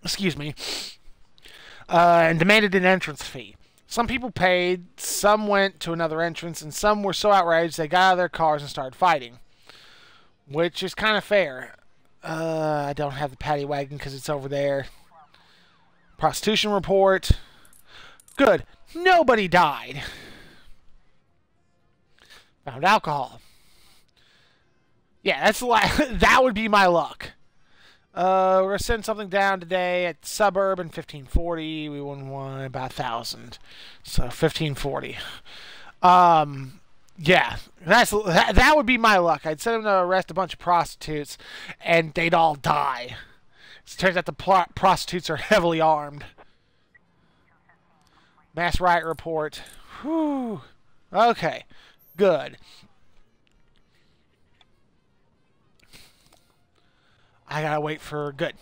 Excuse me. And demanded an entrance fee. Some people paid, some went to another entrance, and some were so outraged they got out of their cars and started fighting. Which is kind of fair. I don't have the paddy wagon because it's over there. Prostitution report. Good. Nobody died. Found alcohol. Yeah, that's that would be my luck. We're going to send something down today at Suburban 1540. We won one about 1,000. So 1540. Yeah, that would be my luck. I'd send them to arrest a bunch of prostitutes, and they'd all die. It turns out the prostitutes are heavily armed. Mass riot report. Whew. Okay, good. I gotta wait for good.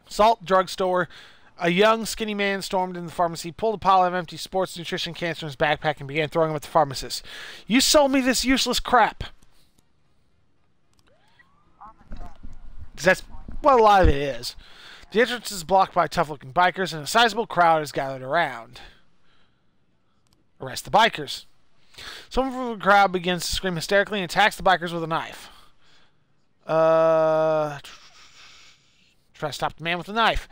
Salt drugstore. A young, skinny man stormed in the pharmacy, pulled a pile of empty sports nutrition cans from his backpack, and began throwing them at the pharmacist. You sold me this useless crap. That's what a lot of it is. The entrance is blocked by tough-looking bikers, and a sizable crowd is gathered around. Arrest the bikers. Someone from the crowd begins to scream hysterically and attacks the bikers with a knife. Try to stop the man with the knife.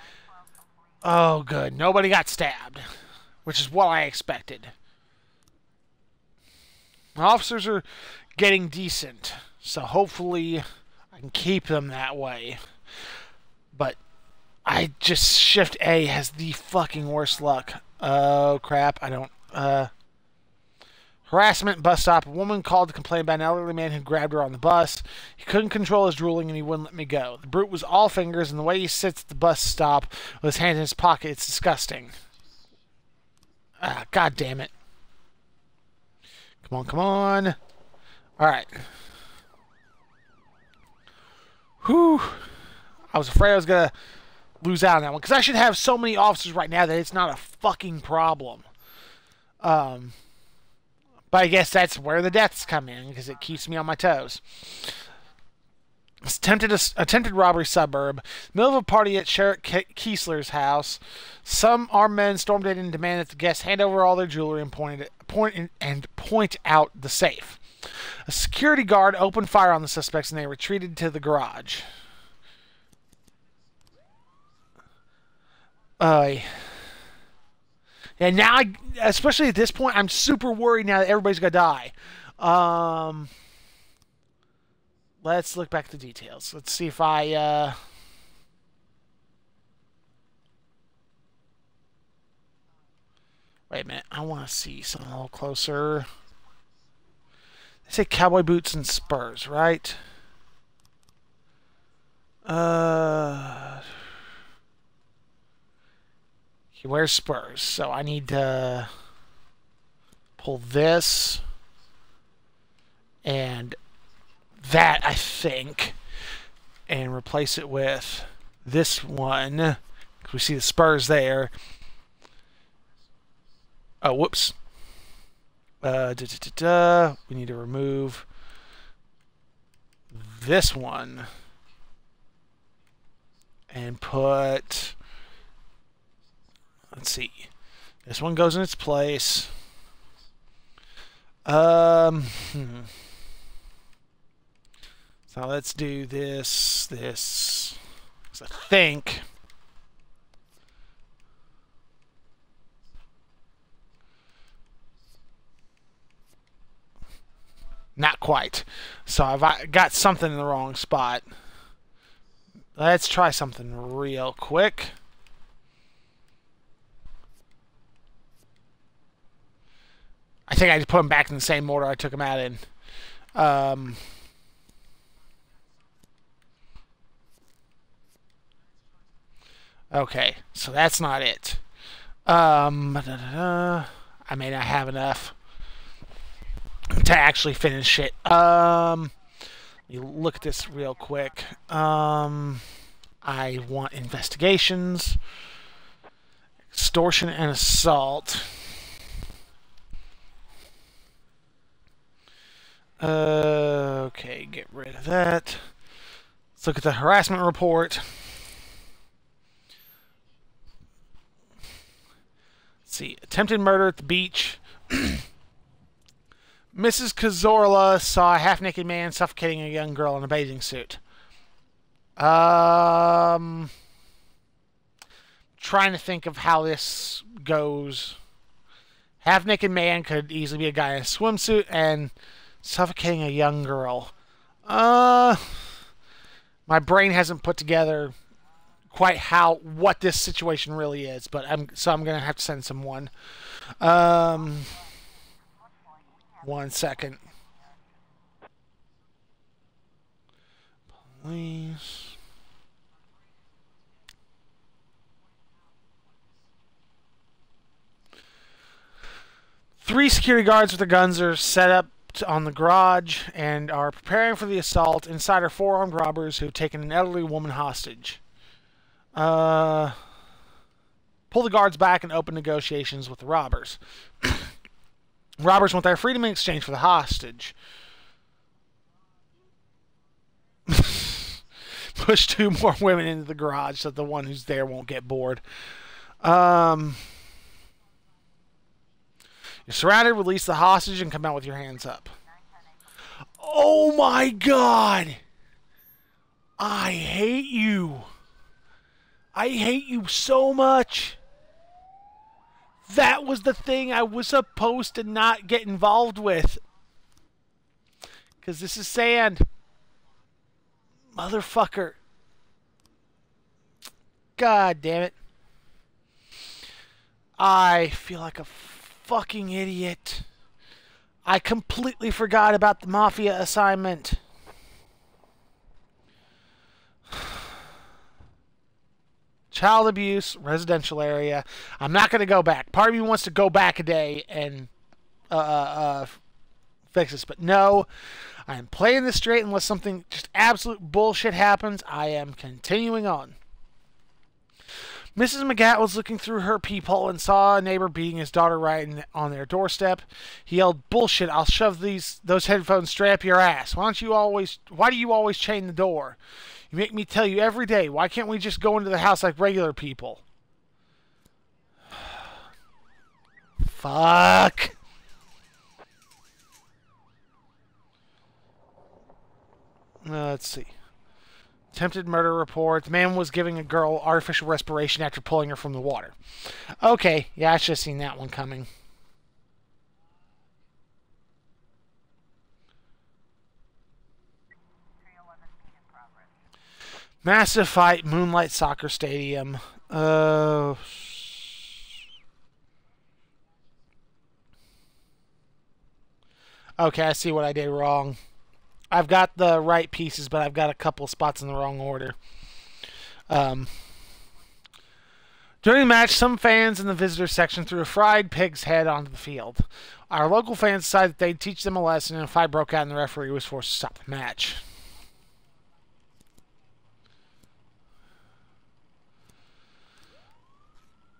Oh, good. Nobody got stabbed, which is what I expected. My officers are getting decent, so hopefully I can keep them that way. But Shift A has the fucking worst luck. Oh, crap. I don't... Harassment, bus stop. A woman called to complain about an elderly man who grabbed her on the bus. He couldn't control his drooling and he wouldn't let me go. The brute was all fingers, and the way he sits at the bus stop with his hand in his pocket, it's disgusting. God damn it. Come on, come on. Alright. Whew. I was afraid I was going to lose out on that one, because I should have so many officers right now that it's not a fucking problem. But I guess that's where the deaths come in, because it keeps me on my toes. Attempted robbery suburb. Middle of a party at Sheriff Kiesler's house. Some armed men stormed in and demanded that the guests hand over all their jewelry and point out the safe. A security guard opened fire on the suspects and they retreated to the garage. And now, especially at this point, I'm super worried now that everybody's going to die. Let's look back at the details. Let's see if I... Wait a minute. I want to see something a little closer. They say cowboy boots and spurs, right? He wears spurs, so I need to pull this and that, I think, and replace it with this one, because we see the spurs there. Oh, whoops. We need to remove this one and put... Let's see. This one goes in its place. So let's do this. So I think... Not quite. So I've got something in the wrong spot. Let's try something real quick. I think I just put them back in the same order I took them out in. Um, okay, so that's not it. I may not have enough to actually finish it. Let me look at this real quick. I want investigations, extortion, and assault. Okay, get rid of that. Let's look at the harassment report. Let's see, attempted murder at the beach. Mrs. Cazorla saw a half-naked man suffocating a young girl in a bathing suit. Trying to think of how this goes. Half-naked man could easily be a guy in a swimsuit and suffocating a young girl. My brain hasn't put together quite what this situation really is, but I'm gonna have to send someone. 1 second. Police. Three security guards with their guns are set up on the garage and are preparing for the assault. Inside are 4 armed robbers who've taken an elderly woman hostage. Pull the guards back and open negotiations with the robbers. Robbers want their freedom in exchange for the hostage. Push 2 more women into the garage so the one who's there won't get bored. You're surrounded, release the hostage, and come out with your hands up. Oh my God! I hate you. I hate you so much. That was the thing I was supposed to not get involved with. Because this is sand. Motherfucker. God damn it. I feel like a fucking idiot. I completely forgot about the Mafia assignment. Child abuse, residential area. I'm not going to go back. Part of me wants to go back a day and fix this, but no. I am playing this straight unless something just absolute bullshit happens. I am continuing on. Mrs. McGat was looking through her peephole and saw a neighbor beating his daughter right on their doorstep. He yelled, "Bullshit, I'll shove those headphones straight up your ass. Why do you always chain the door? You make me tell you every day. Why can't we just go into the house like regular people?" Fuck. Let's see. Attempted murder report. The man was giving a girl artificial respiration after pulling her from the water. Okay, yeah, I should have seen that one coming. Massive fight, Moonlight Soccer Stadium. Okay, I see what I did wrong. I've got the right pieces, but I've got a couple spots in the wrong order. During the match, some fans in the visitor section threw a fried pig's head onto the field. Our local fans decided that they'd teach them a lesson, and a fight broke out and the referee was forced to stop the match.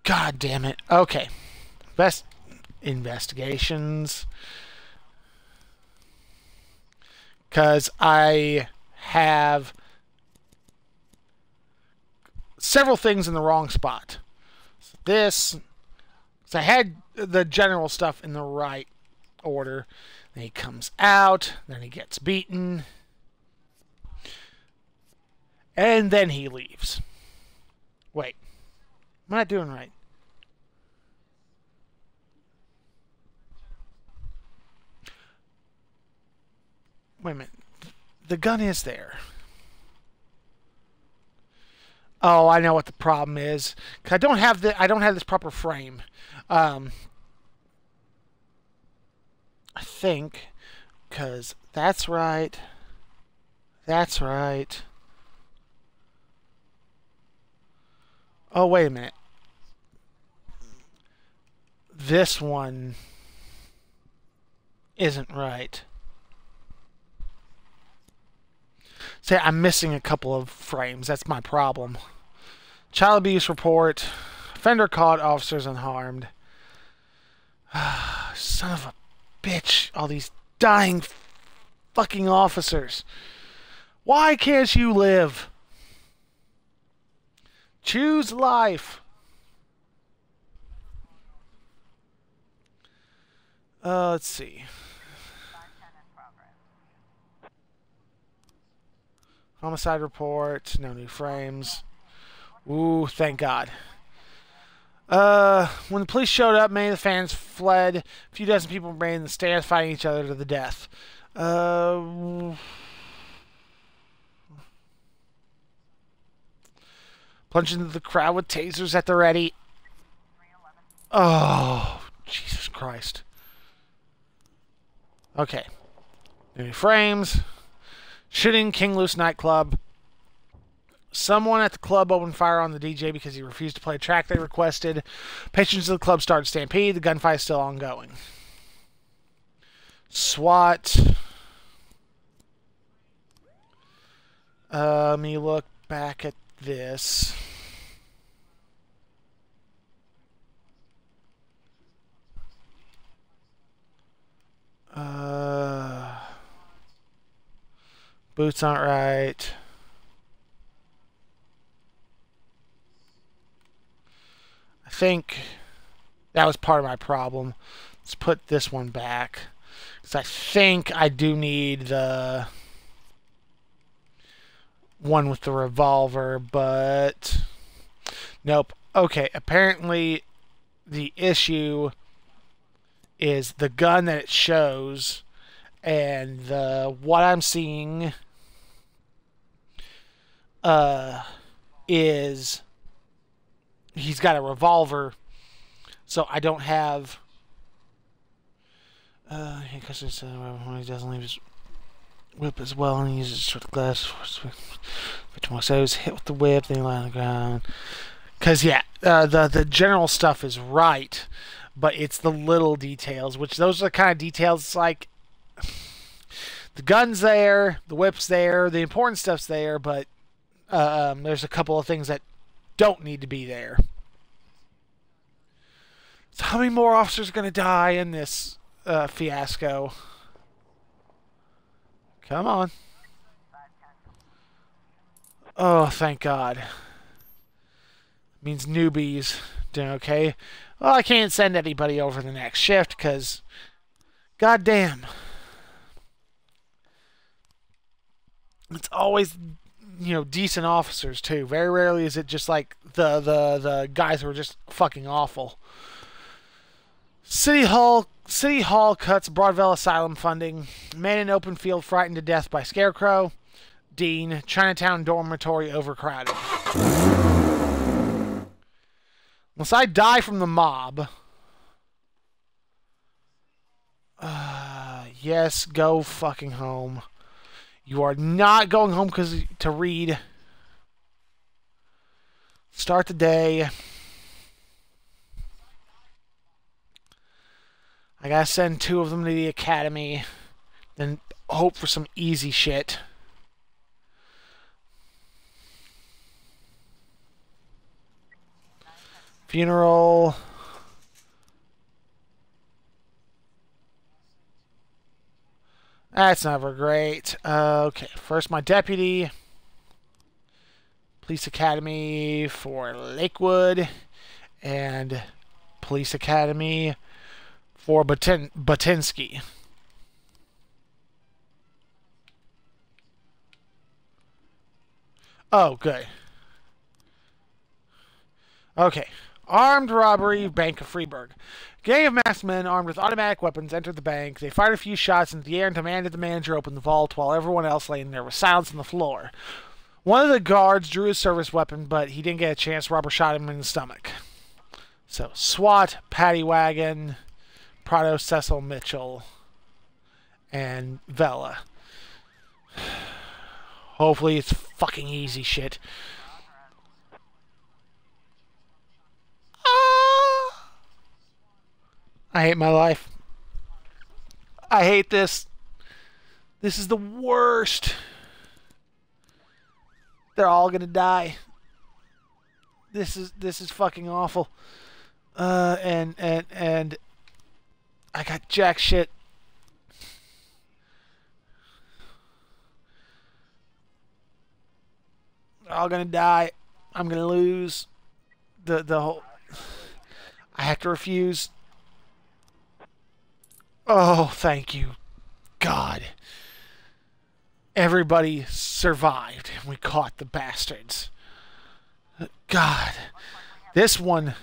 God damn it. Okay. Best investigations. Because I have several things in the wrong spot. So I had the general stuff in the right order. Then he comes out, then he gets beaten, and then he leaves. Wait, am I not doing right? Wait a minute. The gun is there. Oh, I know what the problem is. 'Cause I don't have this proper frame. I think, because that's right. That's right. Oh, wait a minute. This one isn't right. Say, I'm missing a couple of frames. That's my problem. Child abuse report. Offender caught, officers unharmed. Son of a bitch. All these dying fucking officers. Why can't you live? Choose life. Let's see. Homicide report. No new frames. Ooh, thank God. When the police showed up, many of the fans fled. A few dozen people remained in the stands fighting each other to the death. Plunged into the crowd with tasers at the ready. Oh, Jesus Christ. Okay. New frames. Shooting King Loose nightclub. Someone at the club opened fire on the DJ because he refused to play a track they requested. Patrons of the club started stampede. The gunfight is still ongoing. SWAT. Let me look back at this. Boots aren't right. I think that was part of my problem. Let's put this one back. Because I think I do need the one with the revolver, but nope. Okay, apparently the issue is the gun that it shows, and what I'm seeing is he's got a revolver, so I don't have. Because he doesn't leave his whip as well, and he uses sort of glass. So he's hit with the whip, then he lie on the ground. Because yeah, the general stuff is right, but it's the little details, which those are the kind of details like the gun's there, the whip's there, the important stuff's there, but there's a couple of things that don't need to be there. So how many more officers are going to die in this fiasco? Come on. Oh, thank God. Means newbies doing okay. Well, I can't send anybody over the next shift because, goddamn, it's always, decent officers too. Very rarely is it just like the guys who are just fucking awful. City Hall cuts Broadville Asylum funding. Man in open field frightened to death by Scarecrow. Dean, Chinatown dormitory overcrowded. Unless I die from the mob. Yes, go fucking home. You are not going home to read. Start the day. I gotta send 2 of them to the academy. Then hope for some easy shit. Funeral. That's never great. Okay, first my deputy. Police Academy for Lakewood. And Police Academy for Batinsky. Oh, good. Okay. Armed robbery, Bank of Freeburg. Gang of masked men armed with automatic weapons entered the bank. They fired a few shots into the air and demanded the manager open the vault while everyone else lay in there with silence on the floor. One of the guards drew his service weapon, but he didn't get a chance. Robber shot him in the stomach. So, SWAT, Paddy Wagon, Prado, Cecil Mitchell. and Vela. Hopefully it's fucking easy shit. I hate my life. I hate this. This is the worst. They're all gonna die. This is fucking awful. And I got jack shit. They're all gonna die. I'm gonna lose. The whole. I have to refuse. Oh, thank you, God. Everybody survived. We caught the bastards. God. This one.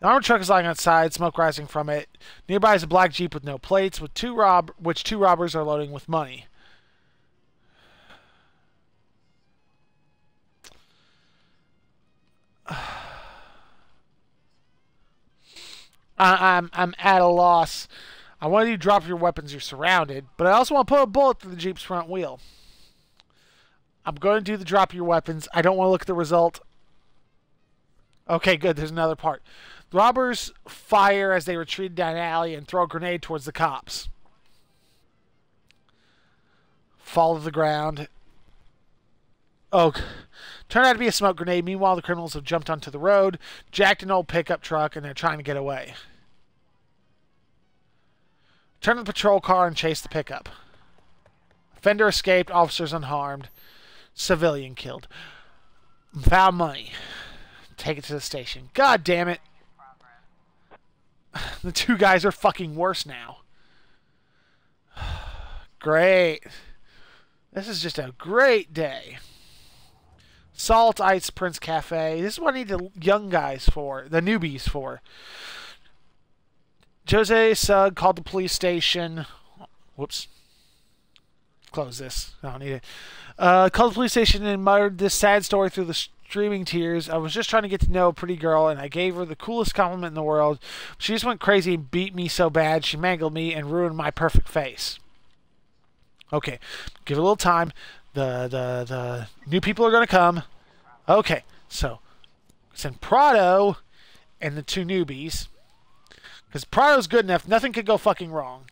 The armored truck is lying outside, smoke rising from it. Nearby is a black Jeep with no plates, with two robbers are loading with money. I'm at a loss. I want you to drop your weapons, you're surrounded, but I also want to put a bullet through the Jeep's front wheel. I'm going to do the drop your weapons. I don't want to look at the result. Okay, good. There's another part. The robbers fire as they retreat down an alley and throw a grenade towards the cops. Fall to the ground. Oh, turned out to be a smoke grenade. Meanwhile, the criminals have jumped onto the road, jacked an old pickup truck, and they're trying to get away. Turn the patrol car and chase the pickup. Offender escaped, officers unharmed. Civilian killed. Found money. Take it to the station. God damn it. The two guys are fucking worse now. Great. This is just a great day. Salt Ice Prince Cafe. This is what I need the young guys for. The newbies for. Jose Sugg called the police station. Whoops. Close this. I don't need it. Called the police station and muttered this sad story through the streaming tears. I was just trying to get to know a pretty girl, and I gave her the coolest compliment in the world. She just went crazy and beat me so bad she mangled me and ruined my perfect face. Okay. Give it a little time. The new people are going to come. Okay. So, send Prado and the two newbies. Because Prado's good enough, nothing could go fucking wrong.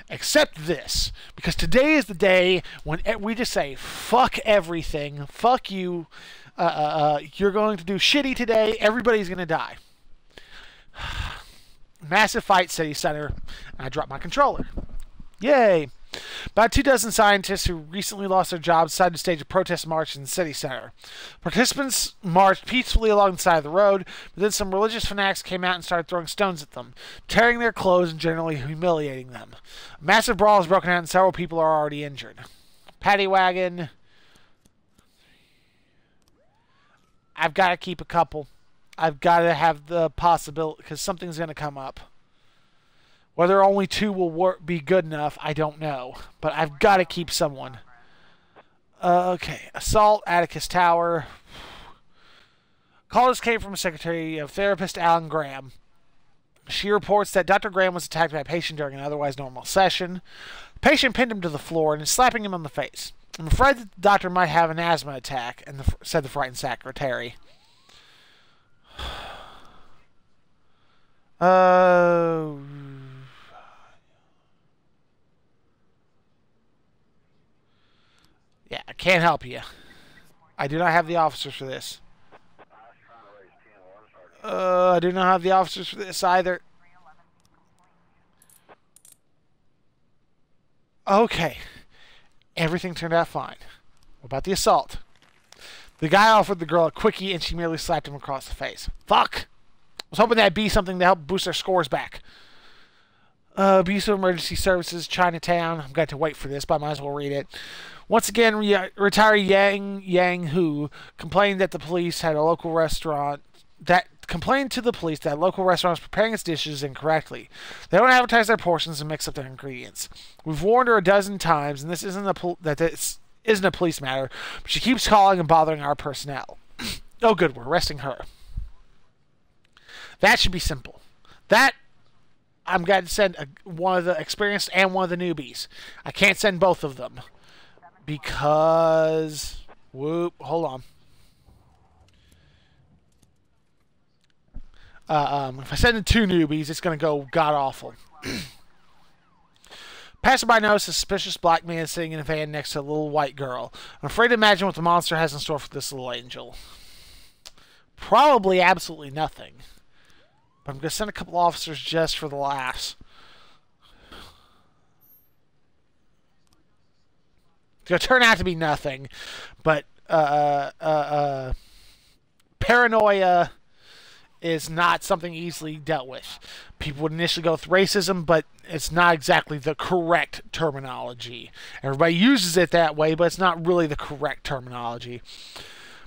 Except this. Because today is the day when we just say, fuck everything, fuck you, you're going to do shitty today, everybody's going to die. Massive fight, city center, and I dropped my controller. Yay! About 24 scientists who recently lost their jobs decided to stage a protest march in the city center. Participants marched peacefully along the side of the road, but then some religious fanatics came out and started throwing stones at them, tearing their clothes and generally humiliating them. A massive brawl has broken out and several people are already injured. Paddy wagon. I've got to keep a couple. I've got to have the possibility, because something's going to come up. Whether only two will be good enough, I don't know. But I've got to keep someone. Okay. Assault, Atticus Tower. Calls came from a secretary of therapist Alan Graham. She reports that Dr. Graham was attacked by a patient during an otherwise normal session. The patient pinned him to the floor and is slapping him on the face. I'm afraid that the doctor might have an asthma attack, said the frightened secretary. Yeah, I can't help you. I do not have the officers for this. I do not have the officers for this either. Okay. Everything turned out fine. What about the assault? The guy offered the girl a quickie and she merely slapped him across the face. Fuck! I was hoping that'd be something to help boost their scores back. Abuse of Emergency Services, Chinatown. I'm going to wait for this, but I might as well read it. Once again, retiree Yang Hu complained that the police had a local restaurant complained to the police that local restaurants preparing its dishes incorrectly. They don't advertise their portions and mix up their ingredients. We've warned her a dozen times, and this isn't a police matter, but she keeps calling and bothering our personnel. Oh, good, we're arresting her. That should be simple. That I'm going to send one of the experienced and one of the newbies. I can't send both of them because hold on. If I send in two newbies, it's going to go god awful. Passerby noticed a suspicious black man sitting in a van next to a little white girl. I'm afraid to imagine what the monster has in store for this little angel. Probably absolutely nothing. But I'm going to send a couple officers just for the laughs. It's going to turn out to be nothing. But paranoia is not something easily dealt with. People would initially go with racism, but it's not exactly the correct terminology. Everybody uses it that way, but it's not really the correct terminology.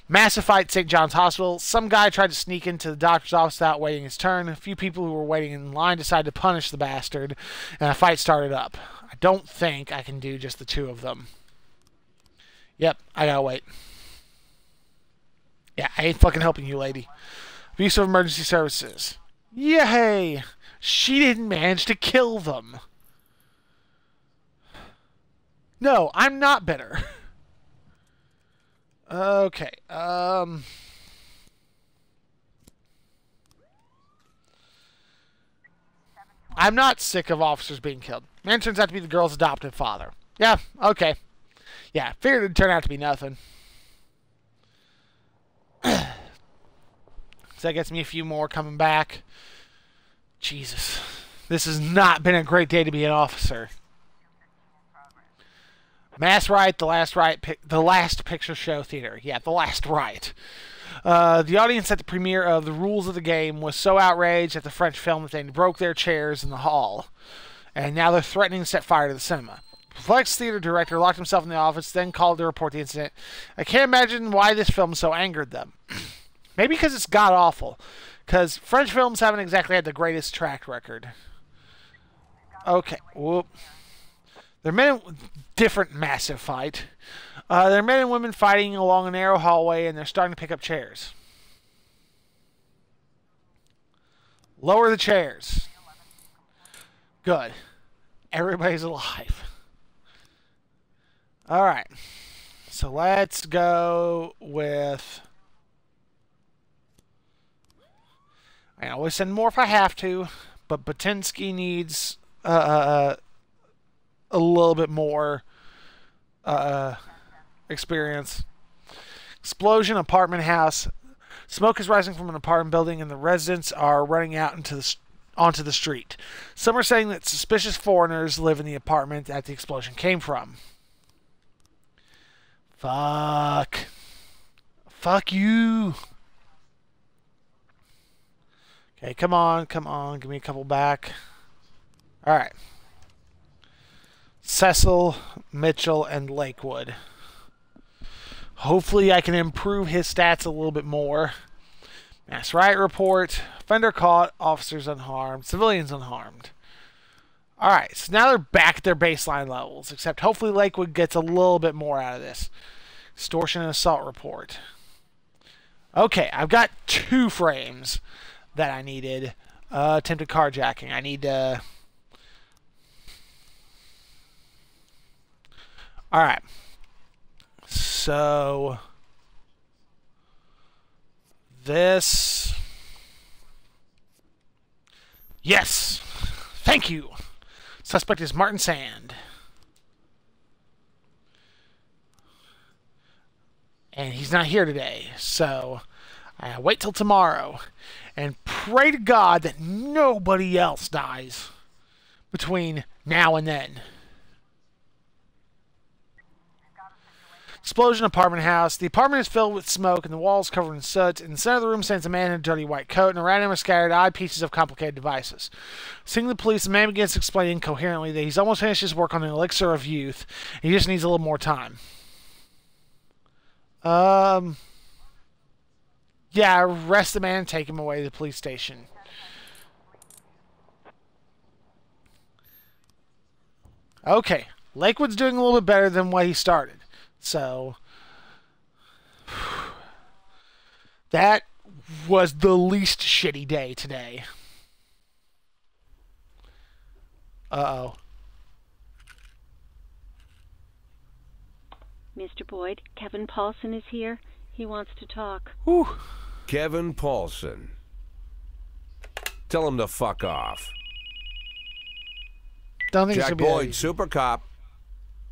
Massive fight at St. John's Hospital. Some guy tried to sneak into the doctor's office without waiting his turn. A few people who were waiting in line decided to punish the bastard, and a fight started up. I don't think I can do just the two of them. Yep, I gotta wait. Yeah, I ain't fucking helping you, lady. Abuse of emergency services. Yay! She didn't manage to kill them. No, I'm not bitter. Okay, I'm not sick of officers being killed. Man turns out to be the girl's adoptive father. Yeah, okay. Yeah, figured it'd turn out to be nothing. So that gets me a few more coming back. Jesus. This has not been a great day to be an officer. Mass riot, the last picture show theater. Yeah, the last riot. The audience at the premiere of The Rules of the Game was so outraged at the French film that they broke their chairs in the hall. And now they're threatening to set fire to the cinema. Perplexed theater director locked himself in the office, then called to report the incident. I can't imagine why this film so angered them. Maybe because it's god-awful. Because French films haven't exactly had the greatest track record. Okay, whoop. They're men in different massive fight. They're men and women fighting along a narrow hallway, and they're starting to pick up chairs. Lower the chairs. Good. Everybody's alive. Alright. So let's go with... I always send more if I have to, but Batinsky needs a little bit more experience. Explosion, apartment house. Smoke is rising from an apartment building, and the residents are running out onto the street. Some are saying that suspicious foreigners live in the apartment that the explosion came from. Fuck. Fuck you. Okay, come on, come on. Give me a couple back. Alright. Cecil, Mitchell, and Lakewood. Hopefully I can improve his stats a little bit more. Mass riot report. Offender caught. Officers unharmed. Civilians unharmed. Alright, so now they're back at their baseline levels. Except hopefully Lakewood gets a little bit more out of this. Extortion and assault report. Okay, I've got 2 frames that I needed. Attempted carjacking. I need to... Alright. So... This... Yes! Thank you! Suspect is Martin Sand. And he's not here today, so... I wait till tomorrow and pray to God that nobody else dies between now and then. Explosion, apartment house. The apartment is filled with smoke and the walls covered in soot. In the center of the room stands a man in a dirty white coat, and around him are scattered odd pieces of complicated devices. Seeing the police, the man begins to explain incoherently that he's almost finished his work on an elixir of youth. He just needs a little more time. Yeah, arrest the man and take him away to the police station. Okay. Lakewood's doing a little bit better than what he started. So... that was the least shitty day today. Uh-oh. Mr. Boyd, Kevin Paulson is here. He wants to talk. Whew. Kevin Paulson. Tell him to fuck off. Don't think it's Jack gonna be that Boyd, easy. super cop.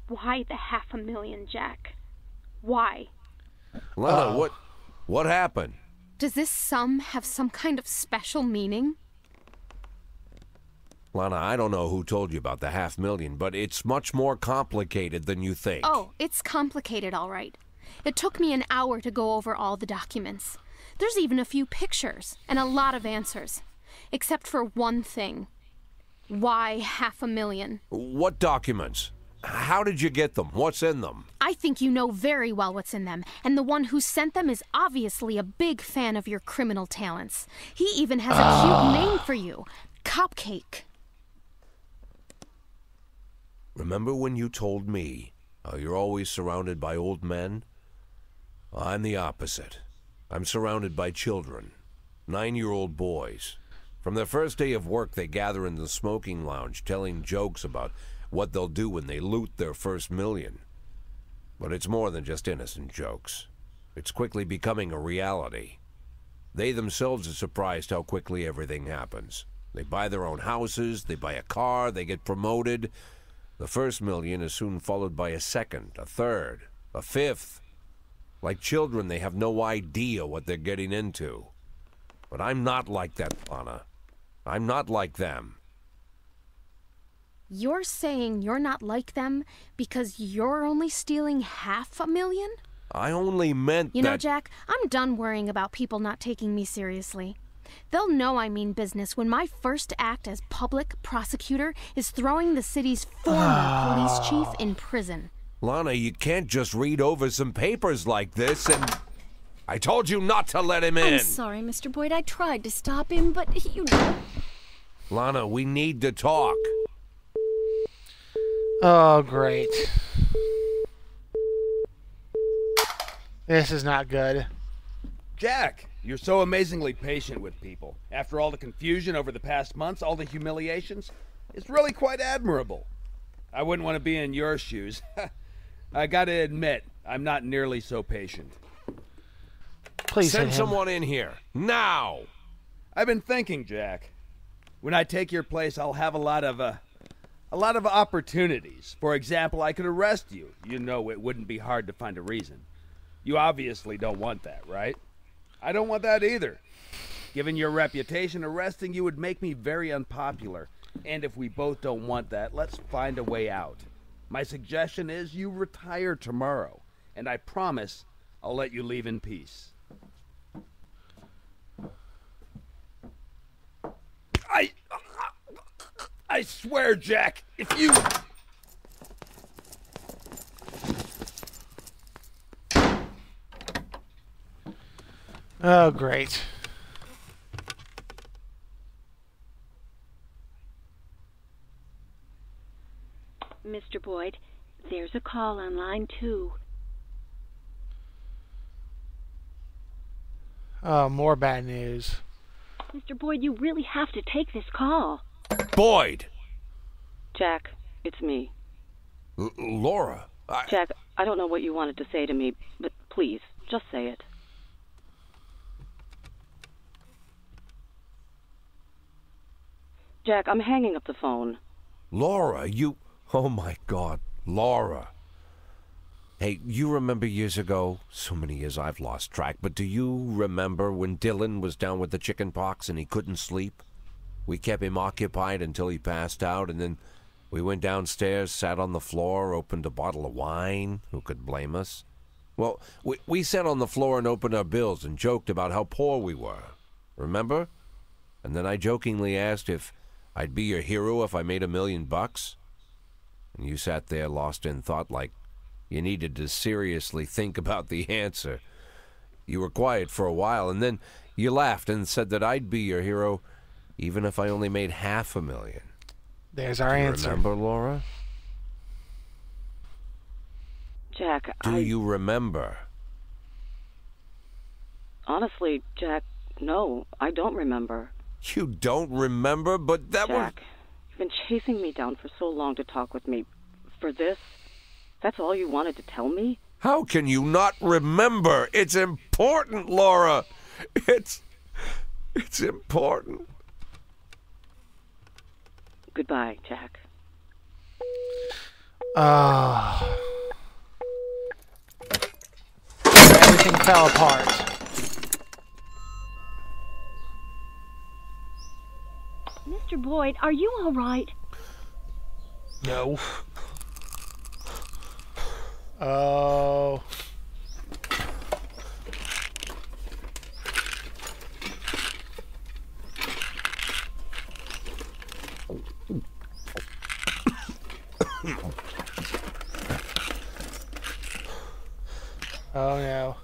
Why the $500,000, Jack? Why? Lana, Uh-oh. what happened? Does this sum have some kind of special meaning? Lana, I don't know who told you about the $500,000, but it's much more complicated than you think. Oh, it's complicated, all right. It took me an hour to go over all the documents. There's even a few pictures and a lot of answers. Except for one thing. Why $500,000? What documents? How did you get them? What's in them? I think you know very well what's in them, and the one who sent them is obviously a big fan of your criminal talents. He even has a cute name for you. Cupcake. Remember when you told me how you're always surrounded by old men? I'm the opposite. I'm surrounded by children, 9-year-old boys. From their first day of work, they gather in the smoking lounge, telling jokes about what they'll do when they loot their first million. But it's more than just innocent jokes. It's quickly becoming a reality. They themselves are surprised how quickly everything happens. They buy their own houses, they buy a car, they get promoted. The first million is soon followed by a second, a third, a fifth. Like children, they have no idea what they're getting into. But I'm not like that, Lana. I'm not like them. You're saying you're not like them because you're only stealing $500,000? I only meant You know, that... Jack, I'm done worrying about people not taking me seriously. They'll know I mean business when my first act as public prosecutor is throwing the city's former police chief in prison. Lana, you can't just read over some papers like this and... I told you not to let him in! I'm sorry, Mr. Boyd. I tried to stop him, but you know... Lana, we need to talk. Oh, great. This is not good. Jack, you're so amazingly patient with people. After all the confusion over the past months, all the humiliations, it's really quite admirable. I wouldn't want to be in your shoes. I gotta admit, I'm not nearly so patient. Please Send hit him. someone in here. Now! I've been thinking, Jack. When I take your place, I'll have a lot of opportunities. For example, I could arrest you. You know it wouldn't be hard to find a reason. You obviously don't want that, right? I don't want that either. Given your reputation, arresting you would make me very unpopular. And if we both don't want that, let's find a way out. My suggestion is you retire tomorrow, and I promise I'll let you leave in peace. I swear, Jack, if you... Oh, great. Mr. Boyd, there's a call on line 2. Oh, more bad news. Mr. Boyd, you really have to take this call. Boyd! Jack, it's me. Laura, Jack, I don't know what you wanted to say to me, but please, just say it. Jack, I'm hanging up the phone. Laura, you... Oh, my God. Laura. Hey, you remember years ago? So many years I've lost track, but do you remember when Dylan was down with the chicken pox and he couldn't sleep? We kept him occupied until he passed out, and then we went downstairs, sat on the floor, opened a bottle of wine. Who could blame us? Well, we sat on the floor and opened our bills and joked about how poor we were. Remember? And then I jokingly asked if I'd be your hero if I made $1 million. And you sat there lost in thought like you needed to seriously think about the answer. You were quiet for a while, and then you laughed and said that I'd be your hero even if I only made $500,000. There's our answer. Remember, Laura? Jack, Do you remember? Honestly, Jack, no, I don't remember. You don't remember, but that was... Jack, been chasing me down for so long to talk with me. For this? That's all you wanted to tell me? How can you not remember? It's important, Laura. It's important. Goodbye, Jack. Everything fell apart. Mr. Boyd, are you all right? No. Oh. Oh no.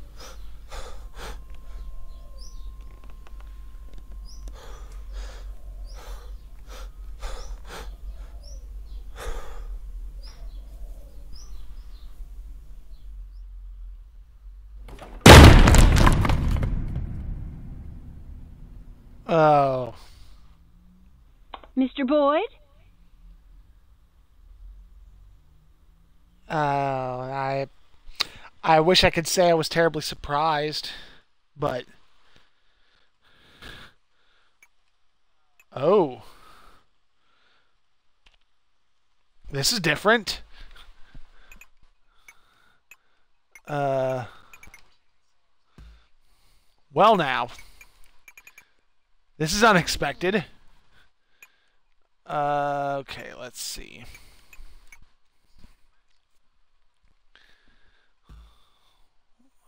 Oh. Mr. Boyd? I wish I could say I was terribly surprised, but oh. This is different. Well now. This is unexpected. Okay, let's see.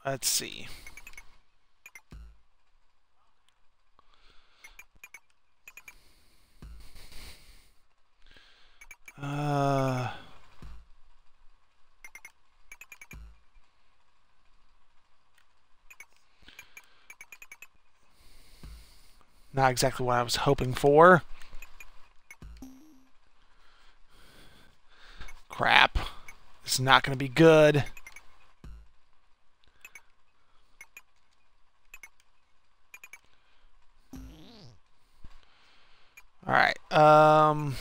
Let's see. Not exactly what I was hoping for. Crap. This is not going to be good. Alright, I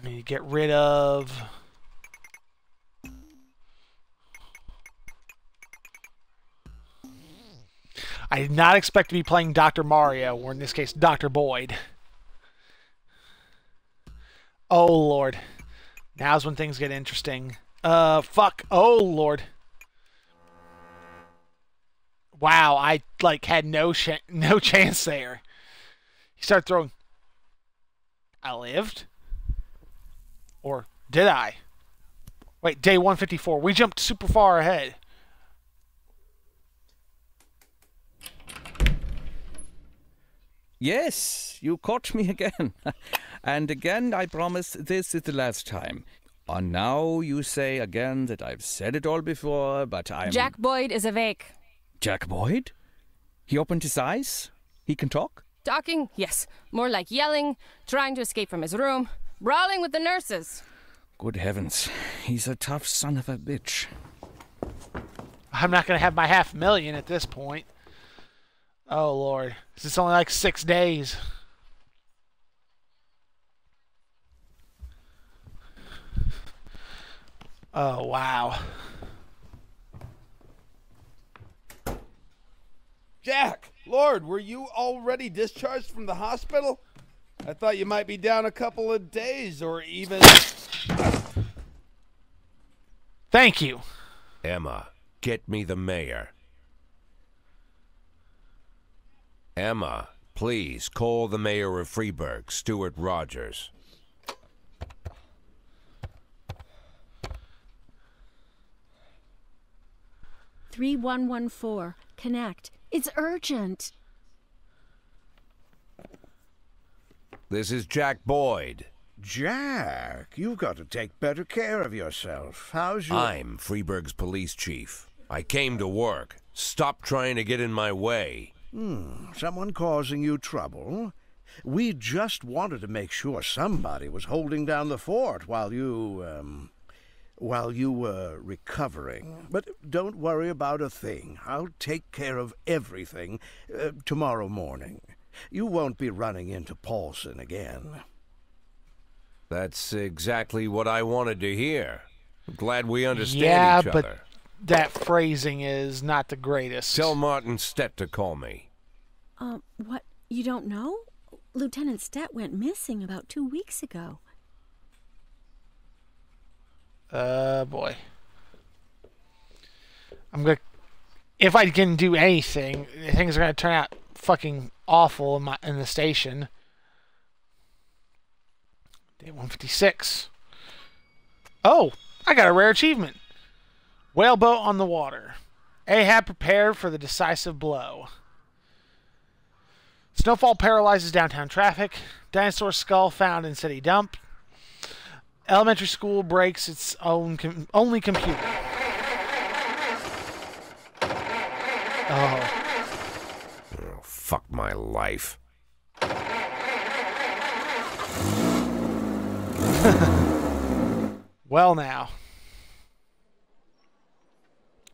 need to get rid of I did not expect to be playing Dr. Mario, or in this case, Dr. Boyd. Oh, Lord. Now's when things get interesting. Fuck. Oh, Lord. Wow, I, like, had no chance there. He started throwing... I lived? Or did I? Wait, day 154. We jumped super far ahead. Yes, you caught me again. And again, I promise this is the last time. And now you say again that I've said it all before, but I'm... Jack Boyd is awake. Jack Boyd? He opened his eyes? He can talk? Talking? Yes. More like yelling, trying to escape from his room, brawling with the nurses. Good heavens. He's a tough son of a bitch. I'm not going to have my $500,000 at this point. Oh, Lord. This is only like 6 days. Oh, wow. Jack! Lord, were you already discharged from the hospital? I thought you might be down a couple of days or even... Thank you. Emma, get me the mayor. Emma, please call the mayor of Freeburg, Stuart Rogers. $3114. Connect. It's urgent. This is Jack Boyd. Jack, you've got to take better care of yourself. How's your... I'm Freeburg's police chief. I came to work. Stop trying to get in my way. Someone causing you trouble? We just wanted to make sure somebody was holding down the fort while you, while you were recovering. But don't worry about a thing. I'll take care of everything tomorrow morning. You won't be running into Paulson again. That's exactly what I wanted to hear. I'm glad we understand each other. Yeah, but that phrasing is not the greatest. Tell Martin Stett to call me. What? You don't know? Lieutenant Stett went missing about 2 weeks ago. Boy. If I can do anything, things are gonna turn out fucking awful in the station. Day 156. Oh, I got a rare achievement. Whaleboat on the water. Ahab prepared for the decisive blow. Snowfall paralyzes downtown traffic. Dinosaur skull found in city dump. Elementary school breaks its own only computer. Oh, fuck my life. Well now.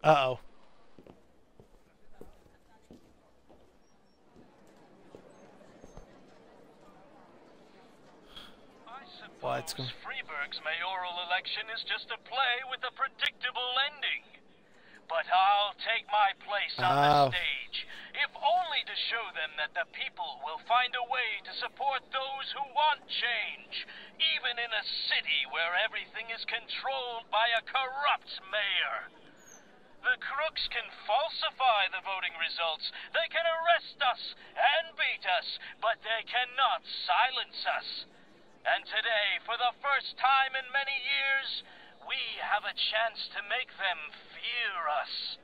Uh-oh. What's going? Freeburg's mayoral election is just a play with a predictable ending. But I'll take my place on the stage, if only to show them that the people will find a way to support those who want change, even in a city where everything is controlled by a corrupt mayor. The crooks can falsify the voting results, they can arrest us and beat us, but they cannot silence us. And today, for the first time in many years, we have a chance to make them fear us.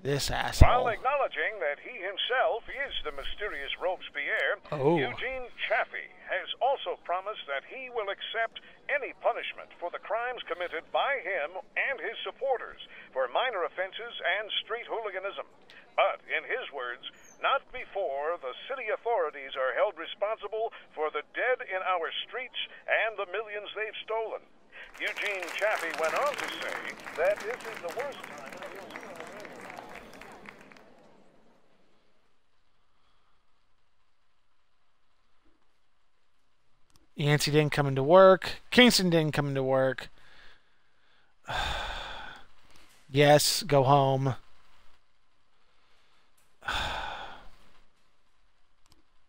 This asshole. While acknowledging that he himself is the mysterious Robespierre, Eugene Chaffee has also promised that he will accept any punishment for the crimes committed by him and his supporters for minor offenses and street hooliganism. But, in his words, not before the city authorities are held responsible for the dead in our streets and the millions they've stolen. Eugene Chaffee went on to say that this is the worst time. Yancey didn't come into work. Kingston didn't come into work. Yes, go home.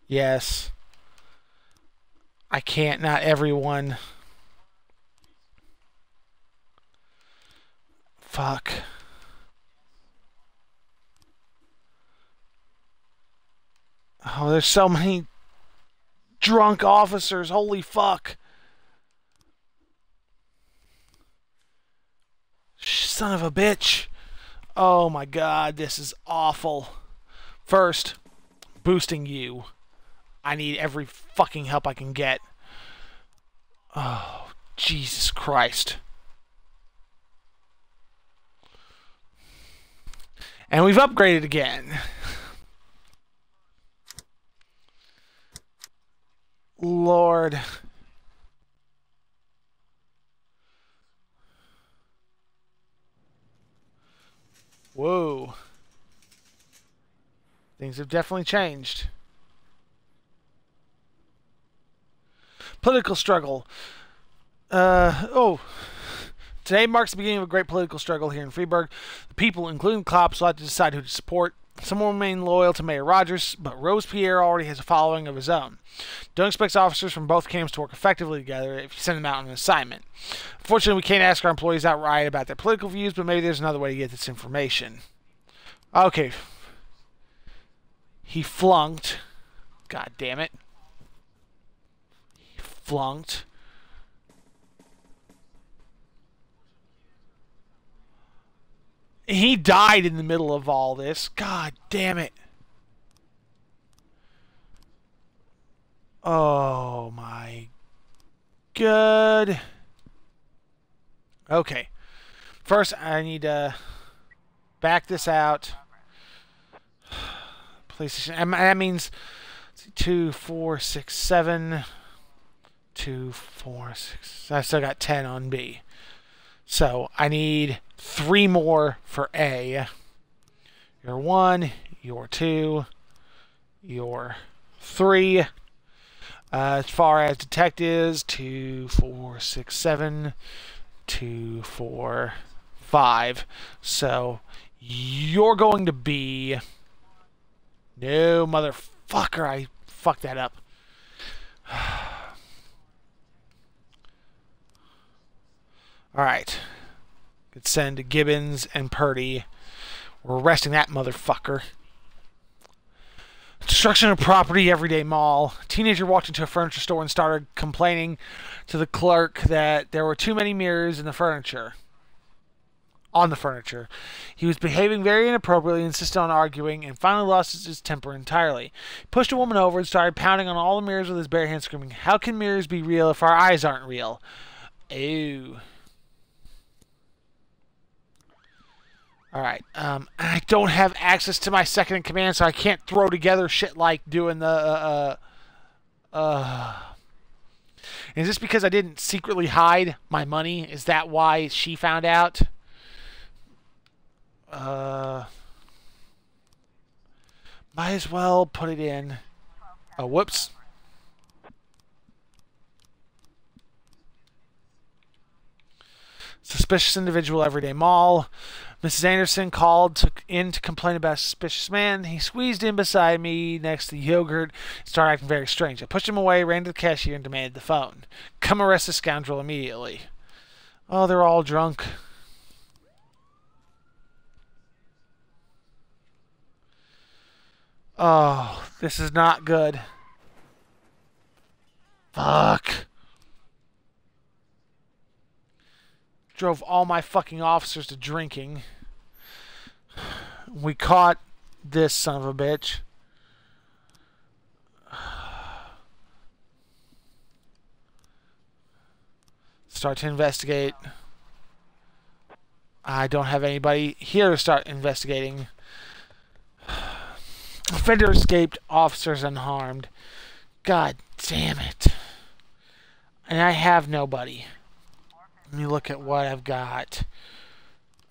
Yes. I can't, not everyone. Fuck. Oh, there's so many drunk officers. Holy fuck. Son of a bitch. Oh my god, this is awful. First, boosting you. I need every fucking help I can get. Oh, Jesus Christ. And we've upgraded again. Lord. Whoa. Things have definitely changed. Political struggle. Today marks the beginning of a great political struggle here in Freeburg. The people, including cops, will have to decide who to support. Some will remain loyal to Mayor Rogers, but Robespierre already has a following of his own. Don't expect officers from both camps to work effectively together if you send them out on an assignment. Unfortunately, we can't ask our employees outright about their political views, but maybe there's another way to get this information. Okay. He flunked. God damn it. He flunked. He died in the middle of all this. God damn it. Oh my god. Okay. First, I need to back this out. PlayStation. And that means 2, 4, 6, 7. 2, 4, 6. I still got 10 on B. So I need 3 more for A. Your 1, your 2, your 3. As far as detectives, 2, 4, 6, 7, 2, 4, 5. So you're going to be... No, motherfucker, I fucked that up. Alright. Could send to Gibbons and Purdy. We're arresting that motherfucker. Destruction of property, Everyday Mall. A teenager walked into a furniture store and started complaining to the clerk that there were too many mirrors in the furniture. On the furniture. He was behaving very inappropriately, insisted on arguing, and finally lost his temper entirely. He pushed a woman over and started pounding on all the mirrors with his bare hands, screaming, "How can mirrors be real if our eyes aren't real?" Ew. Alright, I don't have access to my second in command, so I can't throw together shit like doing the, Is this because I didn't secretly hide my money? Is that why she found out? Might as well put it in. Oh, whoops. Suspicious individual, Everyday Mall. Mrs. Anderson called in to complain about a suspicious man. He squeezed in beside me next to the yogurt and started acting very strange. I pushed him away, ran to the cashier, and demanded the phone. Come arrest this scoundrel immediately. Oh, they're all drunk. Oh, this is not good. Fuck. Drove all my fucking officers to drinking. We caught this son of a bitch. Start to investigate. I don't have anybody here to start investigating. Offender escaped, officers unharmed. God damn it. And I have nobody. Let me look at what I've got.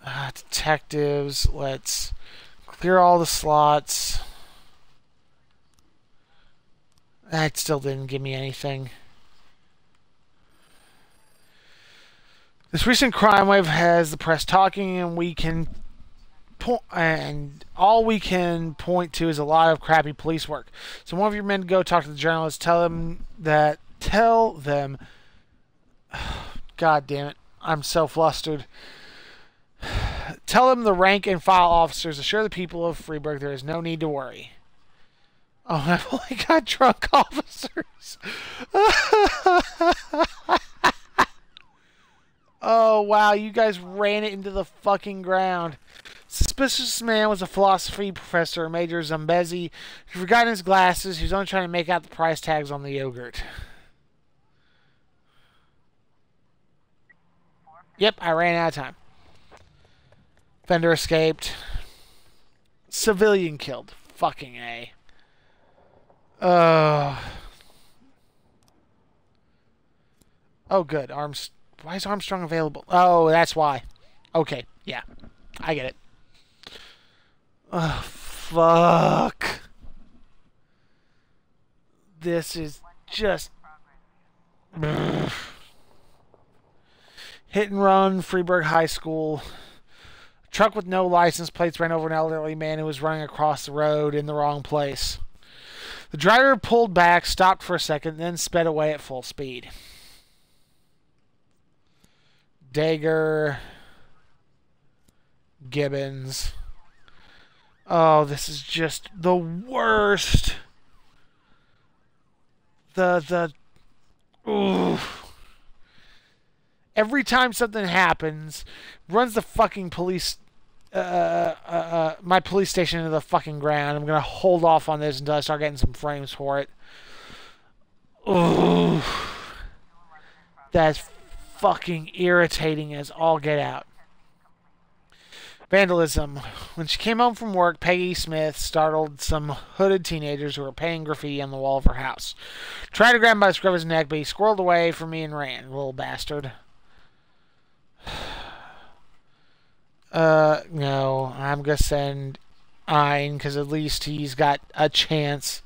Detectives. Let's clear all the slots. That still didn't give me anything. This recent crime wave has the press talking, and all we can point to is a lot of crappy police work. So one of your men go talk to the journalists, tell them. God damn it. I'm so flustered. Tell them the rank and file officers assure the people of Freeburg there is no need to worry. Oh, I've only got drunk officers. Oh, wow. You guys ran it into the fucking ground. Suspicious man was a philosophy professor, Major Zambezi. He forgot his glasses. He was only trying to make out the price tags on the yogurt. Yep, I ran out of time. Fender escaped. Civilian killed. Fucking A. Oh, good. Why is Armstrong available? Oh, that's why. Okay, yeah. I get it. Oh, fuck. This is just... Hit and run, Freeburg High School. A truck with no license plates ran over an elderly man who was running across the road in the wrong place. The driver pulled back, stopped for a second, then sped away at full speed. Dagger. Gibbons. Oh, this is just the worst. Oof. Every time something happens, runs the fucking police, my police station into the fucking ground. I'm gonna hold off on this until I start getting some frames for it. Ooh, that's fucking irritating as all get out. Vandalism. When she came home from work, Peggy Smith startled some hooded teenagers who were painting graffiti on the wall of her house. Tried to grab him by the scruff of his neck, but he squirreled away from me and ran. Little bastard. No, I'm gonna send Ein, because at least he's got a chance.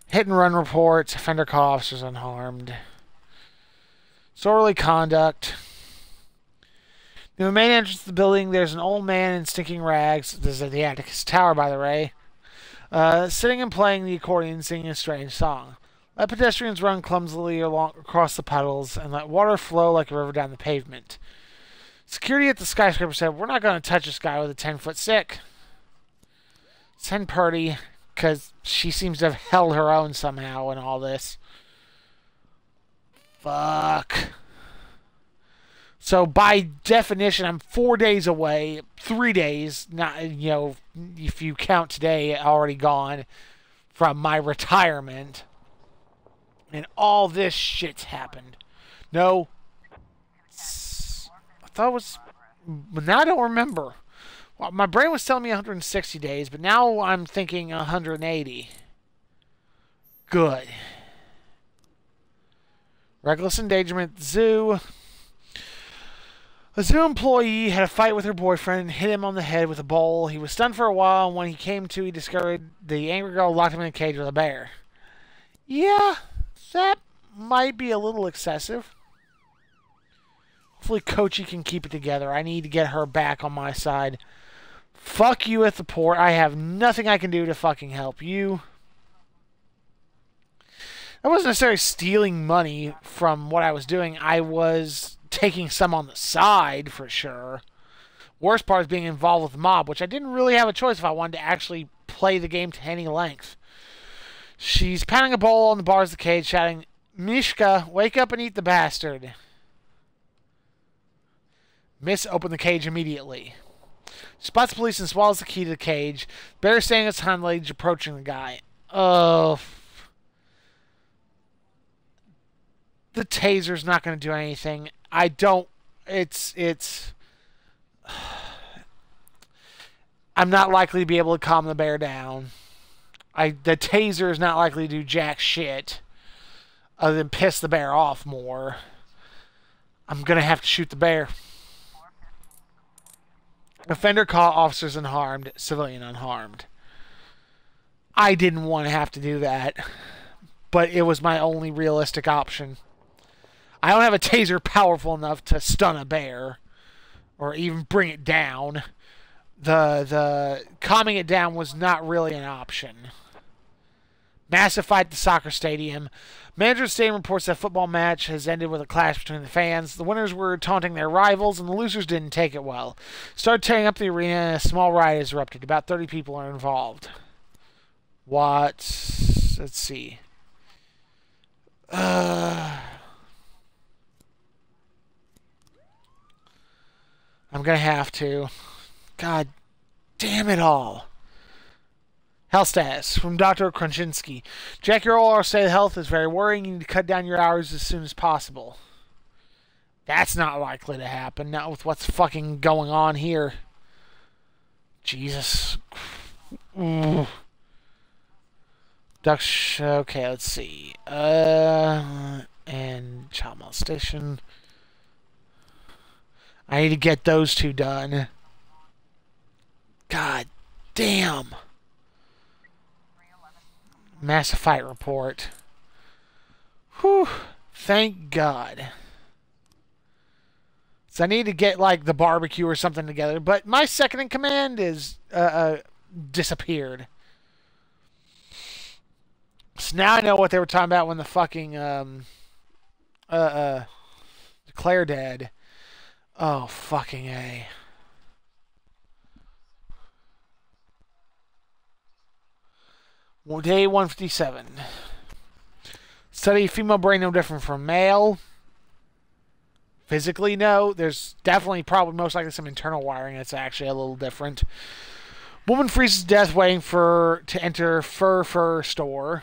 Hit and run reports, offender call, officers unharmed. Disorderly conduct. Near the main entrance to the building, there's an old man in stinking rags. This is at the Atticus Tower, by the way. Sitting and playing the accordion, singing a strange song. Let pedestrians run clumsily across the puddles, and let water flow like a river down the pavement. Security at the skyscraper said, "We're not going to touch this guy with a 10-foot stick." Send Purdy, because she seems to have held her own somehow in all this. Fuck. So by definition, I'm 4 days away. 3 days, not, if you count today, already gone from my retirement. And all this shit's happened. No. I thought it was... But now I don't remember. Well, my brain was telling me 160 days, but now I'm thinking 180. Good. Reckless endangerment at the zoo. A zoo employee had a fight with her boyfriend and hit him on the head with a bowl. He was stunned for a while, and when he came to, he discovered the angry girl locked him in a cage with a bear. Yeah, that might be a little excessive. Hopefully Kochi can keep it together. I need to get her back on my side. Fuck you at the port. I have nothing I can do to fucking help you. I wasn't necessarily stealing money from what I was doing. I was taking some on the side, for sure. Worst part is being involved with the mob, which I didn't really have a choice if I wanted to actually play the game to any length. She's pounding a bowl on the bars of the cage, shouting, "Mishka, wake up and eat the bastard." Miss opened the cage immediately. Spots the police and swallows the key to the cage. Bear standing on its hind legs, approaching the guy. Oh. The taser's not going to do anything. I don't... It's... I'm not likely to be able to calm the bear down. The taser is not likely to do jack shit other than piss the bear off more. I'm going to have to shoot the bear. Offender caught, officers unharmed, civilian unharmed. I didn't want to have to do that, but it was my only realistic option. I don't have a taser powerful enough to stun a bear or even bring it down. The calming it down was not really an option. Massive fight at the soccer stadium. Manager of the stadium reports that football match has ended with a clash between the fans. The winners were taunting their rivals, and the losers didn't take it well. Started tearing up the arena, and a small riot has erupted. About 30 people are involved. What? Let's see. I'm gonna have to. God damn it all. Health status from Dr. Krushinsky. Jack, your overall state of health is very worrying. You need to cut down your hours as soon as possible. That's not likely to happen, not with what's fucking going on here. Jesus. Ooh. Okay, let's see. And child molestation. I need to get those two done. God damn. Massive fight report. Whew. Thank God. So I need to get, like, the barbecue or something together. But my second in command is disappeared. So now I know what they were talking about when the fucking declare dead. Oh, fucking A. Well, day 157. Study female brain no different from male. Physically, no. There's definitely, probably, most likely some internal wiring that's actually a little different. Woman freezes to death waiting to enter fur store.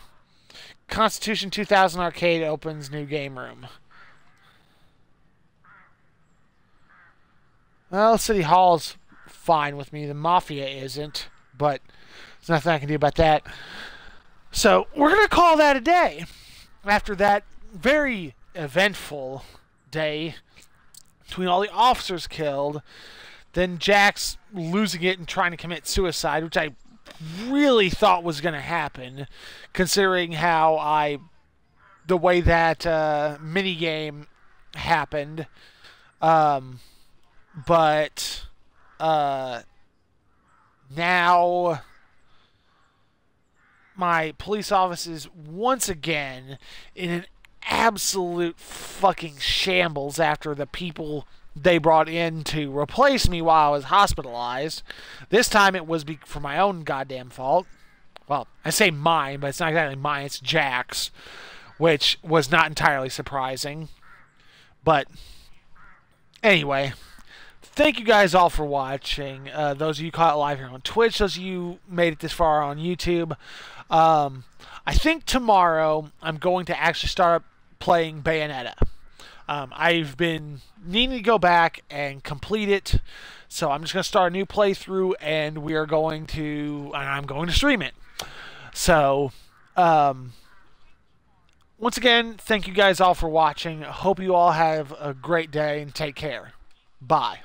Constitution 2000 arcade opens new game room. Well, City Hall's fine with me. The Mafia isn't, but there's nothing I can do about that. So, we're going to call that a day. After that very eventful day between all the officers killed, then Jax losing it and trying to commit suicide, which I really thought was going to happen, considering the way that minigame happened. But now my police office is once again in an absolute fucking shambles after the people they brought in to replace me while I was hospitalized. This time it was for my own goddamn fault. Well, I say mine, but it's not exactly mine, it's Jack's, which was not entirely surprising. But anyway, thank you guys all for watching. Those of you caught it live here on Twitch, those of you made it this far on YouTube. I think tomorrow I'm going to actually start playing Bayonetta. I've been needing to go back and complete it, so I'm just going to start a new playthrough, and I'm going to stream it. So, once again, thank you guys all for watching. Hope you all have a great day, and take care. Bye.